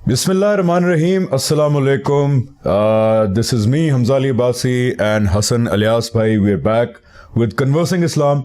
Bismillahirrahmanirrahim. Assalamu alaikum. This is me, Hamza Ali Abbasi, and Hassan Alias bhai. We're back with Conversing Islam.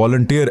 volunteer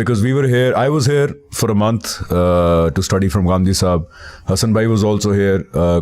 Because we were here, I was here for a month to study from Gandhi Sahab. Hassan bhai was also here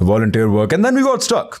volunteer work, and then we got stuck.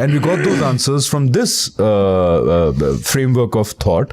and we got those answers from this framework of thought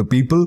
the people,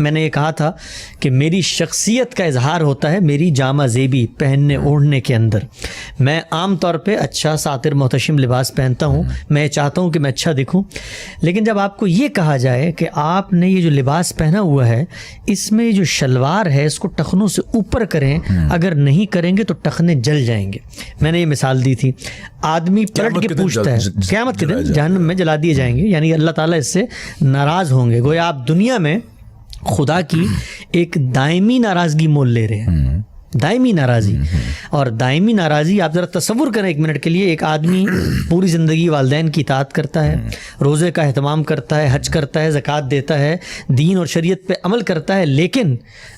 میں نے یہ کہا تھا کہ میری شخصیت کا اظہار ہوتا ہے میری جامہ زیبی پہننے اوڑھنے کے اندر. میں عام طور پہ اچھا ساتر محتشم لباس پہنتا ہوں, میں چاہتا ہوں کہ میں اچھا دکھوں, لیکن جب آپ کو یہ کہا جائے کہ آپ نے یہ جو لباس پہنا ہوا ہے اس میں جو شلوار ہے اس کو ٹخنوں سے اوپر کریں, اگر نہیں کریں گے تو ٹخنے جل جائیں گے. میں نے یہ مثال دی تھی. آدمی پلٹ کے پوچھتا ہے قیامت کے دن جہنم میں جلا دیے جائیں گے, یعنی اللہ تعالیٰ اس سے ناراض ہوں گے. گویا آپ دنیا میں خدا کی ایک دائمی ناراضگی مول لے رہے ہیں, دائمی ناراضی. اور دائمی ناراضی آپ ذرا تصور کریں ایک منٹ کے لیے, ایک آدمی پوری زندگی والدین کی اطاعت کرتا ہے, روزے کا اہتمام کرتا ہے, حج کرتا ہے, زکوٰۃ دیتا ہے, دین اور شریعت پہ عمل کرتا ہے, لیکن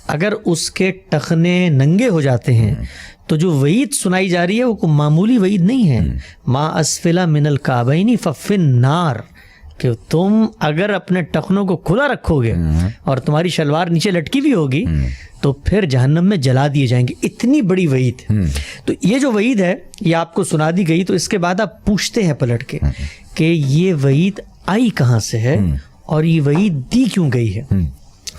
اگر اس کے ٹخنے ننگے ہو جاتے ہیں تو جو وعید سنائی جا رہی ہے وہ کوئی معمولی وعید نہیں ہے. ما اسفل من الکعبین ففی النار, کہ تم اگر اپنے ٹخنوں کو کھلا رکھو گے اور تمہاری شلوار نیچے لٹکی بھی ہوگی تو پھر جہنم میں جلا دیے جائیں گے. اتنی بڑی وعید. تو یہ جو وعید ہے یہ آپ کو سنا دی گئی, تو اس کے بعد آپ پوچھتے ہیں پلٹ کے کہ یہ وعید آئی کہاں سے ہے اور یہ وعید دی کیوں گئی ہے.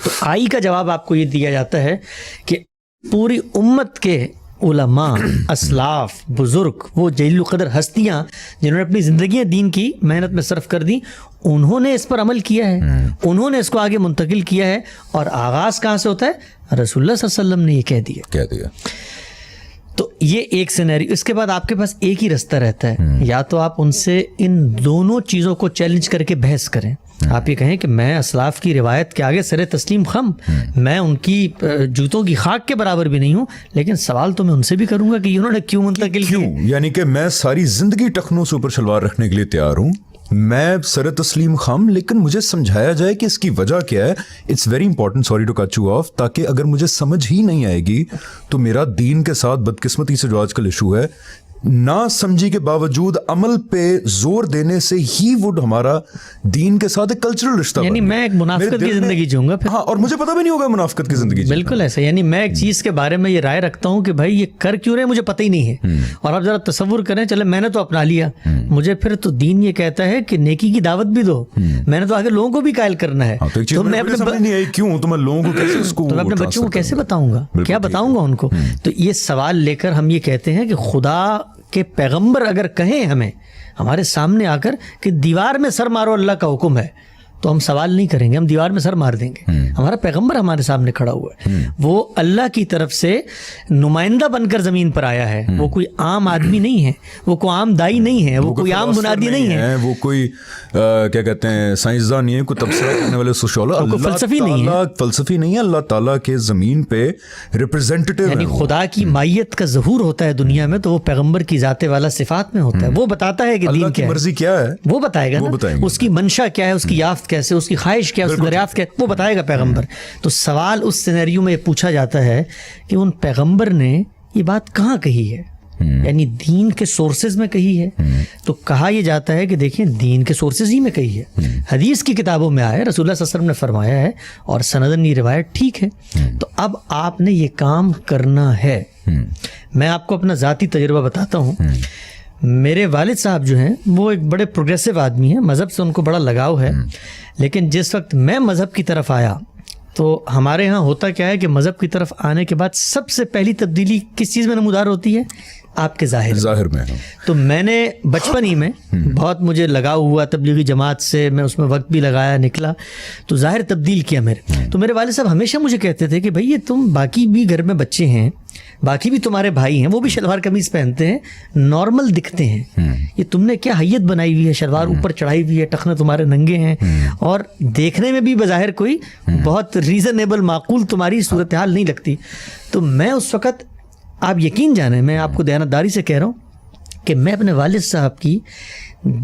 تو آئی کا جواب آپ کو یہ دیا جاتا ہے کہ پوری امت کے علماء, اسلاف, بزرگ, وہ جلیل القدر ہستیاں جنہوں نے اپنی زندگیاں دین کی محنت میں صرف کر دی, انہوں نے اس پر عمل کیا ہے, انہوں نے اس کو آگے منتقل کیا ہے. اور آغاز کہاں سے ہوتا ہے؟ رسول اللہ صلی اللہ علیہ وسلم نے یہ کہہ دیا. تو یہ ایک سینیریو. اس کے بعد آپ کے پاس ایک ہی رستہ رہتا ہے, یا تو آپ ان سے ان دونوں چیزوں کو چیلنج کر کے بحث کریں. آپ یہ کہیں کہ میں اسلاف کی روایت کے آگے سر تسلیم خم, میں ان کی جوتوں کی خاک کے برابر بھی نہیں ہوں, لیکن سوال تو میں ان سے بھی کروں گا کہ انہوں نے کیوں منتقل کیوں. یعنی کہ میں ساری زندگی ٹخنوں سے اوپر شلوار رکھنے کے لیے تیار ہوں, میں سر تسلیم خم, لیکن مجھے سمجھایا جائے کہ اس کی وجہ کیا ہے. It's very important, sorry to cut you off, تاکہ اگر مجھے سمجھ ہی نہیں آئے گی تو میرا دین کے ساتھ بدقسمتی سے جو آج کل ایشو ہے, نہ سمجھی کے باوجود عمل پہ زور دینے سے ہی وہ ہمارا دین کے ساتھ ایک کلچرل رشتہ, یعنی میں ایک منافقت کی زندگی جیوں گا. ہاں, اور مجھے پتہ بھی نہیں ہوگا منافقت کی زندگی. بالکل ایسا. یعنی میں ایک چیز کے بارے میں یہ رائے رکھتا ہوں کہ بھائی یہ کر کیوں رہے مجھے پتہ ہی نہیں ہے, اور آپ ذرا تصور کریں, چلے میں نے تو اپنا لیا, مجھے پھر تو دین یہ کہتا ہے کہ نیکی کی دعوت بھی دو, میں نے تو آگے لوگوں کو بھی قائل کرنا ہے. تو میں اپنے بچوں کو کیسے بتاؤں گا, کیا بتاؤں گا ان کو. تو یہ سوال لے کر ہم یہ کہتے ہیں کہ خدا کہ پیغمبر اگر کہیں ہمیں ہمارے سامنے آ کر کہ دیوار میں سر مارو اللہ کا حکم ہے, تو ہم سوال نہیں کریں گے, ہم دیوار میں سر مار دیں گے. ہمارا پیغمبر ہمارے سامنے کھڑا ہوا ہے, وہ اللہ کی طرف سے نمائندہ بن کر زمین پر آیا ہے, وہ کوئی عام آدمی نہیں ہے, وہ کوئی عام دائی نہیں ہے, وہ کوئی عام منادی نہیں ہے, وہ کوئی کیا کہتے ہیں سائنسداں نہیں ہے, کوئی تبصرہ کرنے والے سوشیولوج, فلسفی نہیں ہے, فلسفی نہیں ہے. اللہ تعالیٰ کے زمین پہ ریپرزینٹیٹیو, یعنی خدا کی مائیت کا ظہور ہوتا ہے دنیا میں, تو وہ پیغمبر کی ذات والا صفات میں ہوتا ہے. وہ بتاتا ہے کہ دین کیا ہے, مرضی کیا ہے, وہ بتائے گا نا, اس کی منشا کیا ہے, اس کی یافت کیسے, اس کی خواہش کیا, اس کی دریافت کیا, وہ بتائے گا پیغمبر. تو سوال اس سینیریو میں یہ پوچھا جاتا ہے کہ ان پیغمبر نے یہ بات کہاں کہی ہے, یعنی دین کے سورسز میں کہی ہے. تو کہا یہ جاتا ہے کہ دیکھیں دین کے سورسز ہی میں کہی ہے, حدیث کی کتابوں میں آیا, رسول اللہ صلی اللہ علیہ وسلم نے فرمایا ہے, اور سندن یہ روایت ٹھیک ہے. تو اب آپ نے یہ کام کرنا ہے. میں آپ کو اپنا ذاتی تجربہ بتاتا ہوں. میرے والد صاحب جو ہیں وہ ایک بڑے پروگریسو آدمی ہیں, مذہب سے ان کو بڑا لگاؤ ہے, لیکن جس وقت میں مذہب کی طرف آیا تو ہمارے ہاں ہوتا کیا ہے کہ مذہب کی طرف آنے کے بعد سب سے پہلی تبدیلی کس چیز میں نمودار ہوتی ہے؟ آپ کے ظاہر میں. تو میں نے بچپن ہی میں بہت مجھے لگاؤ ہوا تبلیغی جماعت سے, میں اس میں وقت بھی لگایا, نکلا, تو ظاہر تبدیل کیا میرے. تو میرے والد صاحب ہمیشہ مجھے کہتے تھے کہ بھائی یہ تم باقی بھی گھر میں بچے ہیں, باقی بھی تمہارے بھائی ہیں, وہ بھی شلوار قمیض پہنتے ہیں, نارمل دکھتے ہیں, یہ تم نے کیا حیت بنائی ہوئی ہے, شلوار اوپر چڑھائی ہوئی ہے, ٹخنے تمہارے ننگے ہیں, اور دیکھنے میں بھی بظاہر کوئی بہت ریزنیبل معقول تمہاری صورتحال نہیں لگتی. تو میں اس وقت, آپ یقین جانیں, میں آپ کو دیانتداری سے کہہ رہا ہوں کہ میں اپنے والد صاحب کی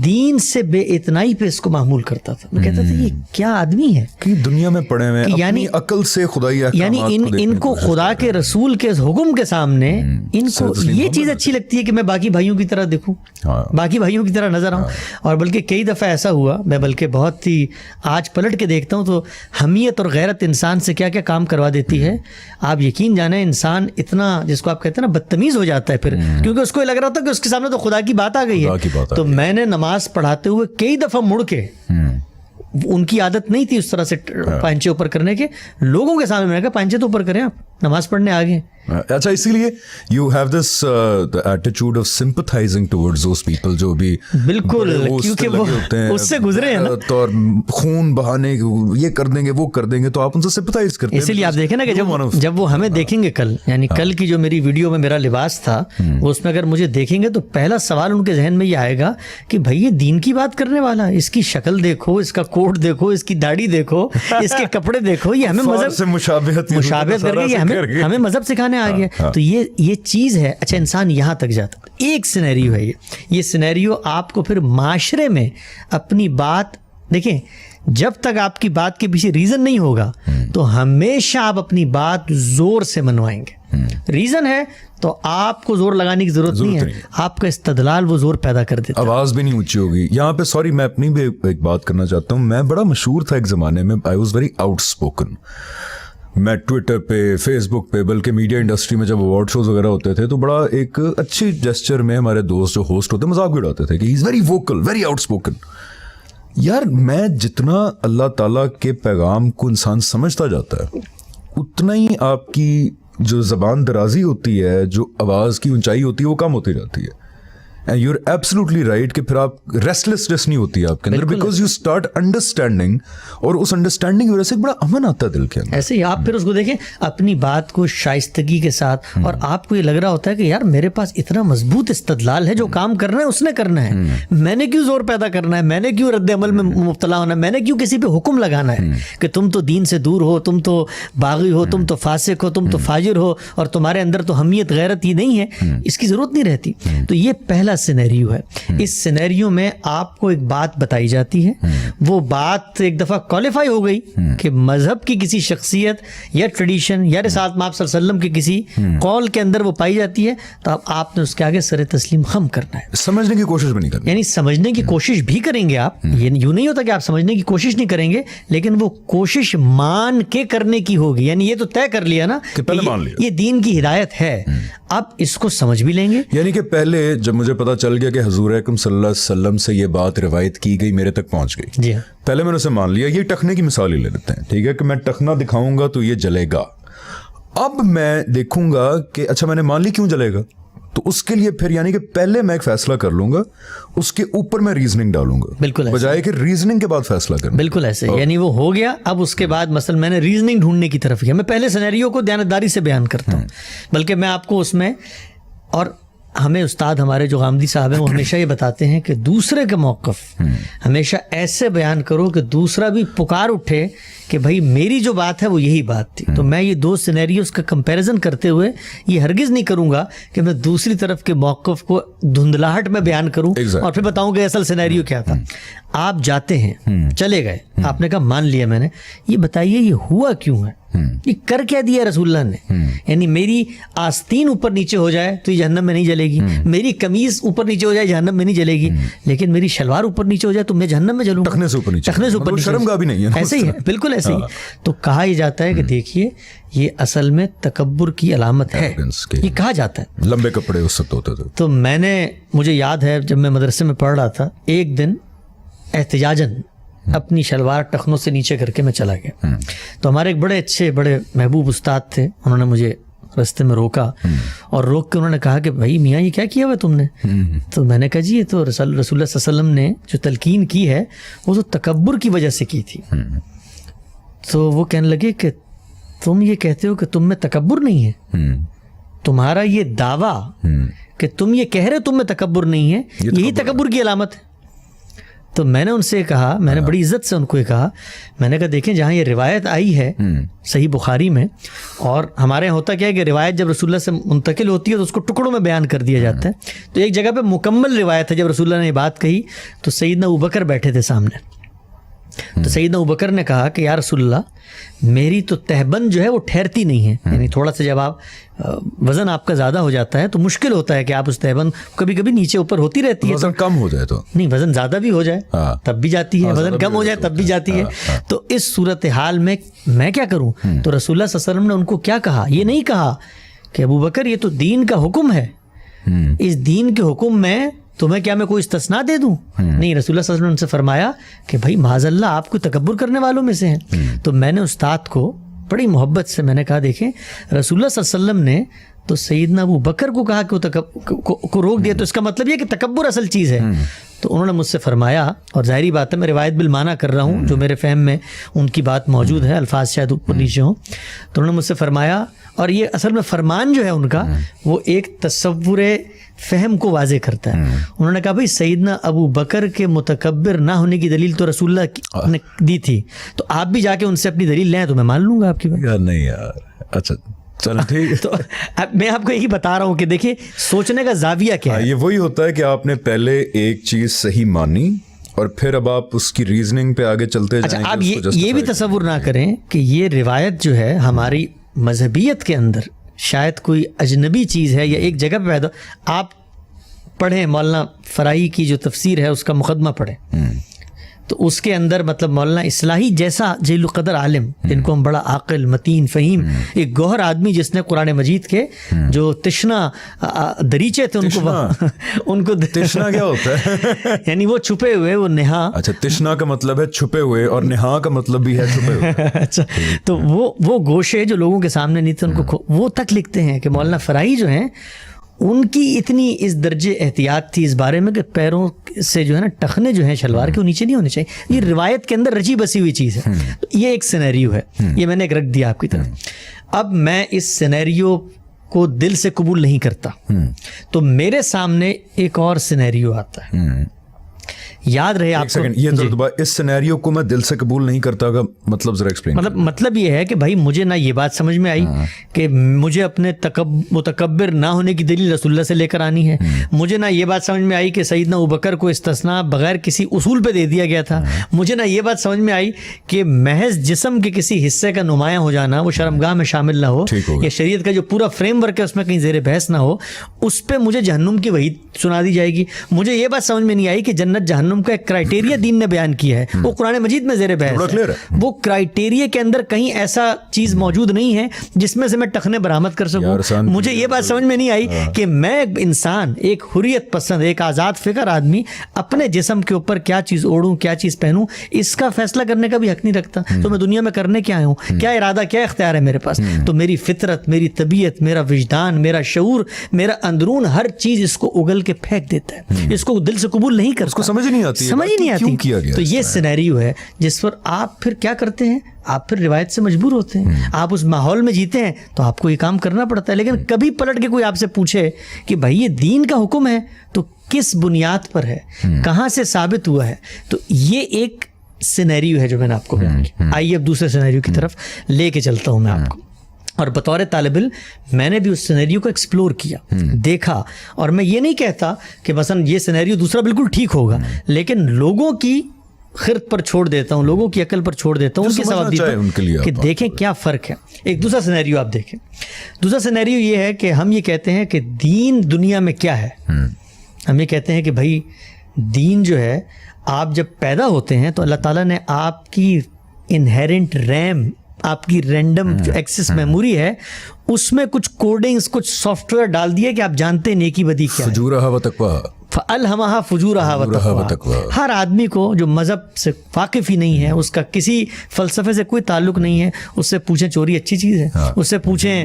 دین سے بے اتنائی پہ اس کو معمول کرتا تھا. میں کہتا تھا یہ کیا آدمی ہے کہ دنیا میں پڑے ہوئے, یعنی عقل سے خدائی احکامات, یعنی ان کو خدا کے رسول کے حکم کے سامنے ان کو یہ چیز اچھی لگتی ہے کہ میں باقی بھائیوں کی طرح دکھوں, باقی بھائیوں کی طرح نظر آؤں. اور بلکہ کئی دفعہ ایسا ہوا, میں بلکہ بہت ہی آج پلٹ کے دیکھتا ہوں تو حمیت اور غیرت انسان سے کیا کیا کام کروا دیتی ہے. آپ یقین جانیں انسان اتنا, جس کو آپ کہتے ہیں نا, بدتمیز ہو جاتا ہے پھر, کیونکہ اس کو لگ رہا تھا کہ اس کے سامنے تو خدا کی بات آ گئی ہے. تو میں نے نماز پڑھاتے ہوئے کئی دفعہ مڑ کے ان کی عادت نہیں تھی اس طرح سے پانچے اوپر کرنے کے. لوگوں کے سامنے میں نے کہا پانچے تو اوپر کریں, آپ نماز پڑھنے آ گئے. اچھا, اسی لیے you have this attitude of sympathising towards those people جو بھی بالکل, کیونکہ وہ اس سے گزرے ہیں نا, تو خون بہانے یہ کر دیں گے وہ کر دیں گے, تو آپ ان سے سمپتھائز کرتے ہیں. اسی لیے آپ دیکھیں نا کہ جب وہ ہمیں دیکھیں گے کل, یعنی کل کی جو میری ویڈیو میں میرا لباس تھا اس میں اگر مجھے دیکھیں گے تو پہلا سوال ان کے ذہن میں یہ آئے گا کہ بھائی یہ دین کی بات کرنے والا, اس کی شکل دیکھو, اس کا کوٹ دیکھو, اس کی داڑھی دیکھو, اس کے کپڑے دیکھو, یہ ہمیں مذہب سے مشابہت کر کے یہ ہمیں مذہب سکھانے آ گیا. تو یہ چیز ہے. اچھا, انسان یہاں تک جاتا. ایک سینیریو ہے یہ سینیریو آپ کو پھر معاشرے میں اپنی بات دیکھیں, جب تک آپ کی بات کے پیچھے ریزن نہیں ہوگا تو ہمیشہ آپ اپنی بات زور سے منوائیں گے. ریزن ہے تو آپ کو زور لگانے کی ضرورت نہیں ہے, آپ کا استدلال وہ زور پیدا کر دیتا ہے. آواز بھی نہیں اونچی ہوگی. یہاں پہ سوری میں اپنی بھی ایک بات کرنا چاہتا ہوں. میں بڑا مشہور تھا ایک زمانے میں, I was very out spoken. میں ٹویٹر پہ, فیس بک پہ, بلکہ میڈیا انڈسٹری میں جب اوارڈ شوز وغیرہ ہوتے تھے تو بڑا ایک اچھی جیسچر میں ہمارے دوست جو ہوسٹ ہوتے مذاق بھی اڑاتے تھے کہ he is very vocal, very outspoken. یار میں جتنا اللہ تعالیٰ کے پیغام کو انسان سمجھتا جاتا ہے اتنا ہی آپ کی جو زبان درازی ہوتی ہے, جو آواز کی اونچائی ہوتی ہے وہ کم ہوتی جاتی ہے. And you are absolutely right کہ پھر آپ ریسٹلیسنس نہیں ہوتی آپ کے اندر, بیکاز یو اسٹارٹ انڈرسٹینڈنگ, اور اس انڈرسٹینڈنگ کی وجہ سے بڑا امن آتا ہے دل کے اندر. ایسے ہی آپ پھر اس کو دیکھیں اپنی بات کو شائستگی کے ساتھ, اور آپ کو یہ لگ رہا ہوتا ہے کہ یار میرے پاس اتنا مضبوط استدلال ہے, جو کام کرنا ہے اس نے کرنا ہے, میں نے کیوں زور پیدا کرنا ہے, میں نے کیوں رد عمل میں مبتلا ہونا ہے, میں نے کیوں کسی پہ حکم لگانا ہے کہ تم تو دین سے دور ہو, تم تو باغی ہو, تم تو فاسق ہو, تم تو فاجر ہو, اور تمہارے اندر تو حمیت غیرت ہی نہیں ہے. اس کی ضرورت نہیں رہتی. تو یہ پہلا سینیریو ہے. اس سینیریو میں آپ کو ایک بات بتائی جاتی ہے, وہ بات ایک دفعہ کوالیفائی ہو گئی کہ مذہب کی کسی شخصیت یا ٹریڈیشن یا رسالت آپ صلی اللہ علیہ وسلم کے کسی قول کے اندر وہ پائی جاتی ہے, تو اب آپ نے اس کے آگے سر تسلیم خم کرنا ہے. سمجھنے کی کوشش بھی نہیں کرنی, یعنی سمجھنے کی کوشش بھی کریں گے آپ, یہ یوں نہیں ہوتا کہ آپ سمجھنے کی کوشش نہیں کریں گے, لیکن وہ کوشش مان کے کرنے کی ہوگی. یعنی یہ تو طے کر لیا نا کہ یہ دین کی ہدایت ہے, اب اس کو سمجھ بھی لیں گے. یعنی کہ پہلے جب مجھے پتا چل گیا کہ حضور اکرم صلی اللہ علیہ وسلم سے یہ بات روایت کی گئی, میرے تک پہنچ گئی, جی ہاں, پہلے میں نے اسے مان لیا. یہ ٹخنے کی مثال ہی لے لیتے ہیں, ٹھیک ہے, کہ میں ٹخنا دکھاؤں گا تو یہ جلے گا. اب میں دیکھوں گا کہ اچھا میں نے مان لی, کیوں جلے گا, تو اس کے لیے پھر یعنی کہ پہلے میں ایک فیصلہ کر لوں گا, اس کے اوپر میں ریزننگ ڈالوں گا, بالکل بجائے کہ ریزننگ کے بعد فیصلہ کروں. بالکل ایسے, یعنی وہ ہو گیا. اب اس کے بعد مثلا میں نے ریزننگ ڈھونڈنے کی طرف کیا. میں پہلے سینیریو کو دیانتداری سے بیان کرتا ہوں, بلکہ میں آپ کو اس میں, اور ہمیں استاد ہمارے جو غامدی صاحب ہیں وہ ہمیشہ یہ بتاتے ہیں کہ دوسرے کا موقف ہمیشہ ایسے بیان کرو کہ دوسرا بھی پکار اٹھے کہ بھائی میری جو بات ہے وہ یہی بات تھی. تو میں یہ دو سینیریوز کا کمپیریزن کرتے ہوئے یہ ہرگز نہیں کروں گا کہ میں دوسری طرف کے موقف کو دھندلاہٹ میں بیان کروں اور پھر بتاؤں کہ اصل سینیریو کیا تھا. آپ جاتے ہیں, چلے گئے, آپ نے کہا مان لیا میں نے, یہ بتائیے یہ ہوا کیوں ہے, یہ کر کیا دیا رسول اللہ نے. یعنی میری آستین اوپر نیچے ہو جائے تو یہ جہنم میں نہیں جلے گی, میری قمیض اوپر نیچے ہو جائے جہنم میں نہیں جلے گی, لیکن میری شلوار اوپر نیچے ہو جائے تو میں جہنم میں جلوں گا. ٹخنے سے اوپر نیچے, شرم کا بھی نہیں ہے. ایسے ہی ہے, بالکل ایسے ہی. تو کہا یہ جاتا ہے کہ دیکھیے یہ اصل میں تکبر کی علامت ہے, یہ کہا جاتا ہے. لمبے کپڑے اس وقت ہوتے تھے. تو میں نے, مجھے یاد ہے جب میں مدرسے میں پڑھ رہا تھا, ایک دن احتجاجاً اپنی شلوار ٹخنوں سے نیچے کر کے میں چلا گیا. تو ہمارے ایک بڑے اچھے بڑے محبوب استاد تھے, انہوں نے مجھے رستے میں روکا اور روک کے انہوں نے کہا کہ بھائی میاں یہ کیا کیا ہوا تم نے. تو میں نے کہا جی یہ تو رسول اللہ صلی اللہ علیہ وسلم نے جو تلقین کی ہے وہ تو تکبر کی وجہ سے کی تھی. تو وہ کہنے لگے کہ تم یہ کہتے ہو کہ تم میں تکبر نہیں ہے, تمہارا یہ دعویٰ کہ تم یہ کہہ رہے تم میں تکبر نہیں ہے یہی تکبر کی علامت ہے. تو میں نے ان سے کہا, میں نے بڑی عزت سے ان کو یہ کہا, میں نے کہا دیکھیں جہاں یہ روایت آئی ہے صحیح بخاری میں, اور ہمارے یہاں ہوتا کیا ہے کہ روایت جب رسول اللہ سے منتقل ہوتی ہے تو اس کو ٹکڑوں میں بیان کر دیا جاتا ہے. تو ایک جگہ پہ مکمل روایت ہے, جب رسول اللہ نے یہ بات کہی تو سیدنا ابوبکر بیٹھے تھے سامنے. تو سیدنا ابوبکر نے کہا کہ یا رسول اللہ میری تو تہبند جو ہے وہ ٹھہرتی نہیں ہے, یعنی تھوڑا سا جب آپ وزن آپ کا زیادہ ہو جاتا ہے تو مشکل ہوتا ہے کہ آپ اس تہبند کبھی کبھی نیچے اوپر ہوتی رہتی ہے. وزن کم ہو جائے تو نہیں, وزن زیادہ بھی ہو جائے تب بھی جاتی ہے, وزن کم ہو جائے تب بھی جاتی ہے. تو اس صورتحال میں کیا کروں. تو رسول اللہ صلی اللہ علیہ وسلم نے ان کو کیا کہا, یہ نہیں کہا کہ ابوبکر یہ تو دین کا حکم ہے, اس دین کے حکم میں تو میں کوئی استثنا دے دوں؟ نہیں، رسول اللہ صلی اللہ علیہ وسلم نے ان سے فرمایا کہ بھائی معاذ اللہ آپ کوئی تکبر کرنے والوں میں سے ہیں. تو میں نے استاد کو بڑی محبت سے میں نے کہا دیکھیں رسول اللہ صلی اللہ علیہ وسلم نے تو سیدنا ابو بکر کو کہا کہ کو روک دیا، تو اس کا مطلب یہ کہ تکبر اصل چیز ہے. تو انہوں نے مجھ سے فرمایا، اور ظاہری بات ہے میں روایت بالمعنی کر رہا ہوں، جو میرے فہم میں ان کی بات موجود ہے، الفاظ شاید اوپر نیچے ہوں، تو انہوں نے مجھ سے فرمایا، اور یہ اصل میں فرمان جو ہے ان کا وہ ایک تصور فہم کو واضح کرتا ہے. انہوں نے کہا بھائی سیدنا ابو بکر کے متکبر نہ ہونے کی دلیل تو رسول اللہ نے دی تھی، تو آپ بھی جا کے ان سے اپنی دلیل لیں تو میں مان لوں گا آپ کی بات. یار نہیں یار، اچھا چلو ٹھیک. تو میں آپ کو یہی بتا رہا ہوں کہ دیکھیں سوچنے کا زاویہ کیا ہے. یہ وہی ہوتا ہے کہ آپ نے پہلے ایک چیز صحیح مانی اور پھر اب آپ اس کی ریزننگ پہ آگے چلتے جائیں. اچھا آپ یہ بھی تصور نہ کریں کہ یہ روایت جو ہے ہماری مذہبیت کے اندر شاید کوئی اجنبی چیز ہے یا ایک جگہ پہ پیدا. آپ پڑھیں مولانا فرائی کی جو تفسیر ہے اس کا مقدمہ پڑھیں، تو اس کے اندر مطلب مولانا اصلاحی جیسا جلیل القدر عالم، جن کو ہم بڑا عاقل، متین، فہیم، ایک گوہر آدمی جس نے قرآن مجید کے جو تشنا دریچے تھے ان کو تشنا کیا ہوتا ہے؟ یعنی وہ چھپے ہوئے، وہ نہا. اچھا تشنا کا مطلب ہے چھپے ہوئے، اور نہا کا مطلب بھی ہے چھپے ہوئے. اچھا تو وہ گوشے جو لوگوں کے سامنے نہیں تھے ان کو وہ تک لکھتے ہیں کہ مولانا فرائی جو ہیں ان کی اتنی اس درجے احتیاط تھی اس بارے میں کہ پیروں سے جو ہے نا ٹخنے جو ہیں شلوار کے وہ نیچے نہیں ہونے چاہیے. یہ روایت کے اندر رچی بسی ہوئی چیز ہے. تو یہ ایک سینیریو ہے، یہ میں نے ایک رکھ دیا آپ کی طرف. اب میں اس سینیریو کو دل سے قبول نہیں کرتا، تو میرے سامنے ایک اور سینیریو آتا ہے. یاد رہے آپ کو، یہ درجہ اس سینیریو کو میں دل سے قبول نہیں کرتا کا مطلب ذرا ایکسپلین. مطلب یہ ہے کہ بھائی مجھے نہ یہ بات سمجھ میں آئی کہ مجھے اپنے متکبر نہ ہونے کی دلیل رسول اللہ سے لے کر آنی ہے. مجھے نہ یہ بات سمجھ میں آئی کہ سیدنا ابوبکر کو استثناء بغیر کسی اصول پہ دے دیا گیا تھا. مجھے نہ یہ بات سمجھ میں آئی کہ محض جسم کے کسی حصے کا نمایاں ہو جانا وہ شرمگاہ میں شامل نہ ہو، یا شریعت کا جو پورا فریم ورک ہے اس میں کہیں زیر بحث نہ ہو، اس پہ مجھے جہنم کی وحید سنا دی جائے گی. مجھے یہ بات سمجھ میں نہیں آئی کہ جنت جہنم کا ایک کرائٹیریا دین نے بیان کیا ہے، وہ قرآن مجید میں زیر بحث ہے. وہ کرائٹیریا کے اندر کہیں ایسا چیز موجود نہیں ہے جس میں سے میں ٹخنے برآمد کر سکوں. مجھے یہ بات سمجھ میں نہیں آئی کہ میں ایک انسان، ایک حریت پسند، ایک آزاد فکر آدمی اپنے جسم کے اوپر کیا چیز اوڑھوں، کیا چیز پہنوں، اس کا فیصلہ کرنے کا بھی حق نہیں رکھتا. تو میں دنیا میں کرنے کیا ہوں، کیا ارادہ، کیا اختیار ہے میرے پاس؟ تو میری فطرت، میری طبیعت، میرا وجدان، میرا شعور، میرا اندرون، ہر چیز اس کو اگل کے پھینک دیتا ہے، اس کو دل سے قبول نہیں کرتا، اس کو سمجھ نہیں آتی. تو یہ سینیریو ہے جس پر آپ پھر کیا کرتے ہیں، آپ پھر روایت سے مجبور ہوتے ہیں. آپ اس ماحول میں جیتے ہیں تو آپ کو یہ کام کرنا پڑتا ہے. لیکن کبھی پلٹ کے کوئی آپ سے پوچھے کہ بھائی یہ دین کا حکم ہے تو کس بنیاد پر ہے، کہاں سے ثابت ہوا ہے، تو یہ ایک سینیریو ہے جو میں نے آپ کو بیان کیا. آئیے اب دوسرے سینیریو کی طرف لے کے چلتا ہوں میں آپ کو. اور بطور طالب علم میں نے بھی اس سینیریو کو ایکسپلور کیا، دیکھا. اور میں یہ نہیں کہتا کہ مثلا یہ سینیریو دوسرا بالکل ٹھیک ہوگا، لیکن لوگوں کی خرد پر چھوڑ دیتا ہوں، لوگوں کی عقل پر چھوڑ دیتا ہوں، ان کے سواب دیتا ہوں کہ دیکھیں کیا فرق ہے. ایک دوسرا سینیریو آپ دیکھیں. دوسرا سینیریو یہ ہے کہ ہم یہ کہتے ہیں کہ دین دنیا میں کیا ہے. ہم یہ کہتے ہیں کہ بھائی دین جو ہے، آپ جب پیدا ہوتے ہیں تو اللہ تعالیٰ نے آپ کی انہیرنٹ ریم، آپ کی رینڈم جو ایکسس میموری ہے، اس میں کچھ کوڈنگز، کچھ سافٹ ویئر ڈال دیے کہ آپ جانتے نیکی بدی کیا ہے. فجورہا و تقویٰ، فَأَلْهَمَهَا فُجُورَهَا وَتَقْوَاهَا. ہر آدمی کو جو مذہب سے واقف ہی نہیں ہے، اس کا کسی فلسفے سے کوئی تعلق نہیں ہے، اس سے پوچھیں چوری اچھی چیز ہے، اس سے پوچھیں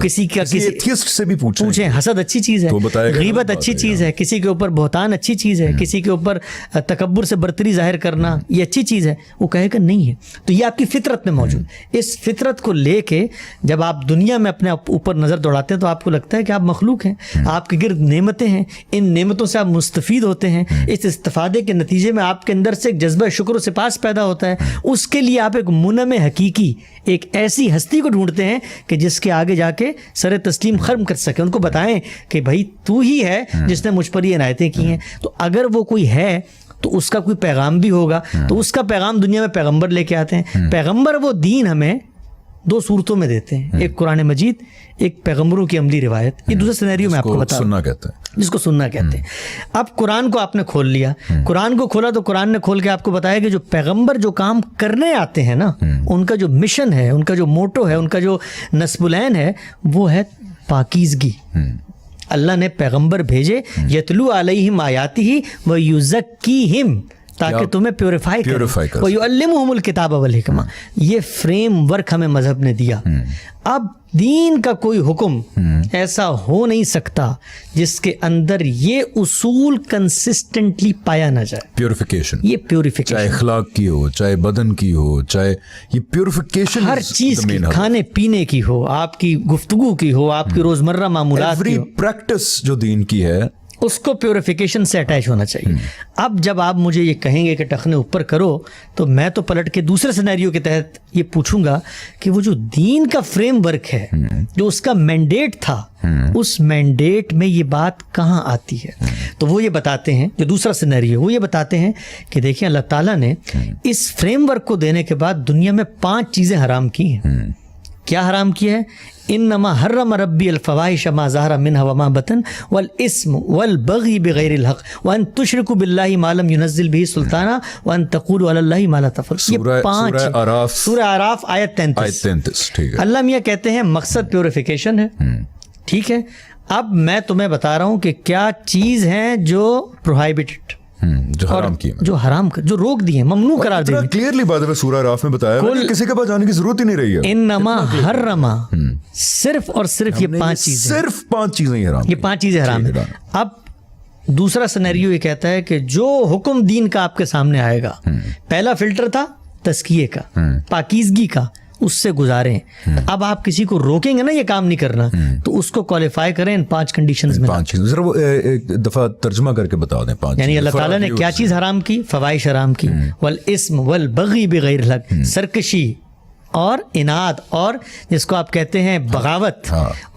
کسی کا ایتھیسٹ سے بھی پوچھیں حسد اچھی چیز ہے، غیبت اچھی چیز ہے، کسی کے اوپر بہتان اچھی چیز ہے، کسی کے اوپر تکبر سے برتری ظاہر کرنا یہ اچھی چیز ہے. وہ کہے کہ نہیں ہے. تو یہ آپ کی فطرت میں موجود. اس فطرت کو لے کے جب آپ دنیا میں اپنے اوپر نظر دوڑاتے ہیں تو آپ کو لگتا ہے کہ آپ مخلوق ہیں، آپ کے گرد نعمتیں ہیں، ان نعمتوں سے آپ مستفید ہوتے ہیں. اس استفادے کے نتیجے میں آپ کے اندر سے ایک جذبہ شکر و سپاس پیدا ہوتا ہے. اس کے لیے آپ ایک منعم حقیقی، ایک ایسی ہستی کو ڈھونڈتے ہیں کہ جس کے آگے جا کے سر تسلیم خرم کر سکے، ان کو بتائیں کہ بھائی تو ہی ہے جس نے مجھ پر یہ عنایتیں کی ہیں. تو اگر وہ کوئی ہے تو اس کا کوئی پیغام بھی ہوگا. تو اس کا پیغام دنیا میں پیغمبر لے کے آتے ہیں. پیغمبر وہ دین ہمیں دو صورتوں میں دیتے ہیں، ایک قرآن مجید، ایک پیغمبروں کی عملی روایت. یہ دوسرا سینیریو میں آپ کو بتا رہا ہوں جس کو سننا کہتے ہیں. اب قرآن کو آپ نے کھول لیا، قرآن کو کھولا تو قرآن نے کھول کے آپ کو بتایا کہ جو پیغمبر جو کام کرنے آتے ہیں نا، ان کا جو مشن ہے، ان کا جو موٹو ہے، ان کا جو نصب العین ہے، وہ ہے پاکیزگی. اللہ نے پیغمبر بھیجے یتلو علیہم آیاتہ و یزکیہم تاکہ تمہیں پیوریفائی کرے وَيُعَلِّمُهُمُ الْكِتَابَ وَالْحِکْمَةَ. یہ فریم ورک ہمیں مذہب نے دیا. اب دین کا کوئی حکم ایسا ہو نہیں سکتا جس کے اندر یہ اصول کنسسٹنٹلی پایا نہ جائے. پیوریفیکیشن، یہ پیوریفیکیشن چاہے اخلاق کی ہو، چاہے بدن کی ہو، چاہے یہ پیوریفیکیشن ہر چیز کی، کھانے پینے کی ہو، آپ کی گفتگو کی ہو، آپ کی روزمرہ معمولات کی ہو، پریکٹس جو دین کی ہے اس کو پیوریفیکیشن سے اٹیچ ہونا چاہیے. اب جب آپ مجھے یہ کہیں گے کہ ٹخنے اوپر کرو تو میں تو پلٹ کے دوسرے سینیریو کے تحت یہ پوچھوں گا کہ وہ جو دین کا فریم ورک ہے، جو اس کا مینڈیٹ تھا، اس مینڈیٹ میں یہ بات کہاں آتی ہے؟ تو وہ یہ بتاتے ہیں، جو دوسرا سینیریو وہ یہ بتاتے ہیں کہ دیکھیں اللہ تعالیٰ نے اس فریم ورک کو دینے کے بعد دنیا میں 5 چیزیں حرام کی ہیں. کیا حرام کیا ہے؟ انما حرم ربی الفواحش ما ظہر منها وما بطن والاسم والبغی بغیر الحق وان تشرکوا باللہ ما لم ينزل به سلطانا وان تقولوا علی اللہ ما لا تفعلون. یہ 5 سورہ اعراف آیت 33. اللہ میاں کہتے ہیں مقصد پیوریفیکیشن ہے. ٹھیک ہے، اب میں تمہیں بتا رہا ہوں کہ کیا چیز ہیں جو پروہائبٹڈ، جو حرام کی، جو حرام جو روک دی ہیں، ممنوع قرار دی ہیں. کلیئرلی بات ہے، سورہ اعراف میں بتایا ہے، کسی کے پاس جانے کی ضرورت ہی نہیں رہی ہے. انما حرم، صرف اور صرف یہ 5 چیزیں، صرف 5 چیزیں ہی حرام، یہ 5 چیزیں حرام ہیں. اب دوسرا سینیریو یہ کہتا ہے کہ جو حکم دین کا آپ کے سامنے آئے گا، پہلا فلٹر تھا تزکیے کا، پاکیزگی کا، اس سے گزاریں. اب آپ کسی کو روکیں گے نا یہ کام نہیں کرنا، تو اس کو کوالیفائی کریں ان 5 کنڈیشنز میں. 5 چیزیں ذرا وہ ایک دفعہ ترجمہ کر کے بتا دیں. 5 یعنی اللہ تعالیٰ نے کیا چیز حرام کی؟ فواحش حرام کی، والاسم والبغی بغیر الحق، سرکشی اور اناد، اور جس کو آپ کہتے ہیں بغاوت،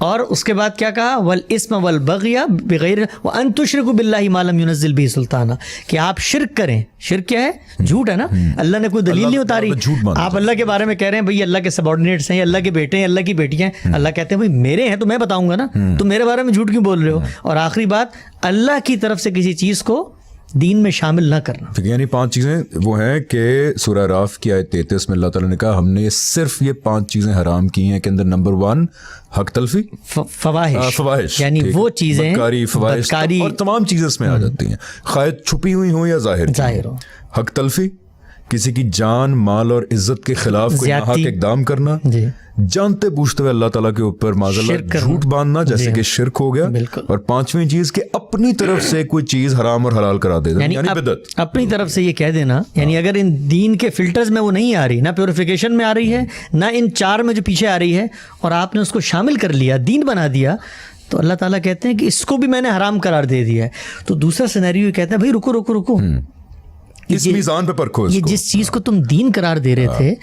اور اس کے بعد کیا کہا؟ والاسم والبغی بغیر وان تشرکوا باللہ ما لم ينزل به سلطانا، کہ آپ شرک کریں. شرک کیا ہے؟ جھوٹ ہے نا. اللہ نے کوئی دلیل نہیں اتاری، آپ اللہ کے بارے میں کہہ رہے ہیں بھئی اللہ کے سبارڈینیٹس ہیں، اللہ کے بیٹے ہیں، اللہ کی بیٹیاں ہیں. اللہ کہتے ہیں بھئی میرے ہیں تو میں بتاؤں گا نا، تم میرے بارے میں جھوٹ کیوں بول رہے ہو؟ اور آخری بات، اللہ کی طرف سے کسی چیز کو دین میں شامل نہ کرنا. یعنی 5 چیزیں وہ ہیں کہ سورہ اعراف کی آیت 33 میں اللہ تعالیٰ نے کہا ہم نے صرف یہ 5 چیزیں حرام کی ہیں، کہ اندر نمبر 1 حق تلفی، فواحش، یعنی وہ چیزیں بدکاری اور تمام چیزیں اس میں آ جاتی ہیں، خواہ چھپی ہوئی ہوں یا ظاہر ہو. حق تلفی، کسی کی جان، مال اور عزت کے خلاف کوئی ناحق اقدام کرنا، جانتے بوجھتے ہوئے اللہ تعالیٰ کے اوپر معذاللہ جھوٹ باندھنا، جیسے کہ شرک ہو گیا. اور 5ویں چیز کہ اپنی طرف سے کوئی چیز حرام اور حلال کرا دے، یعنی بدعت، اپنی طرف سے یہ کہہ دینا. یعنی اگر ان دین کے فلٹرز میں وہ نہیں آ رہی، نہ پیوریفیکیشن میں آ رہی ہے، نہ ان 4 میں جو پیچھے آ رہی ہے، اور آپ نے اس کو شامل کر لیا، دین بنا دیا، تو اللہ تعالیٰ کہتے ہیں کہ اس کو بھی میں نے حرام قرار دے دیا ہے. تو دوسرا سینیریو کہتا ہے بھائی رکو، اس میزان پہ پرکھو. یہ جس چیز کو تم دین قرار دے رہے تھے،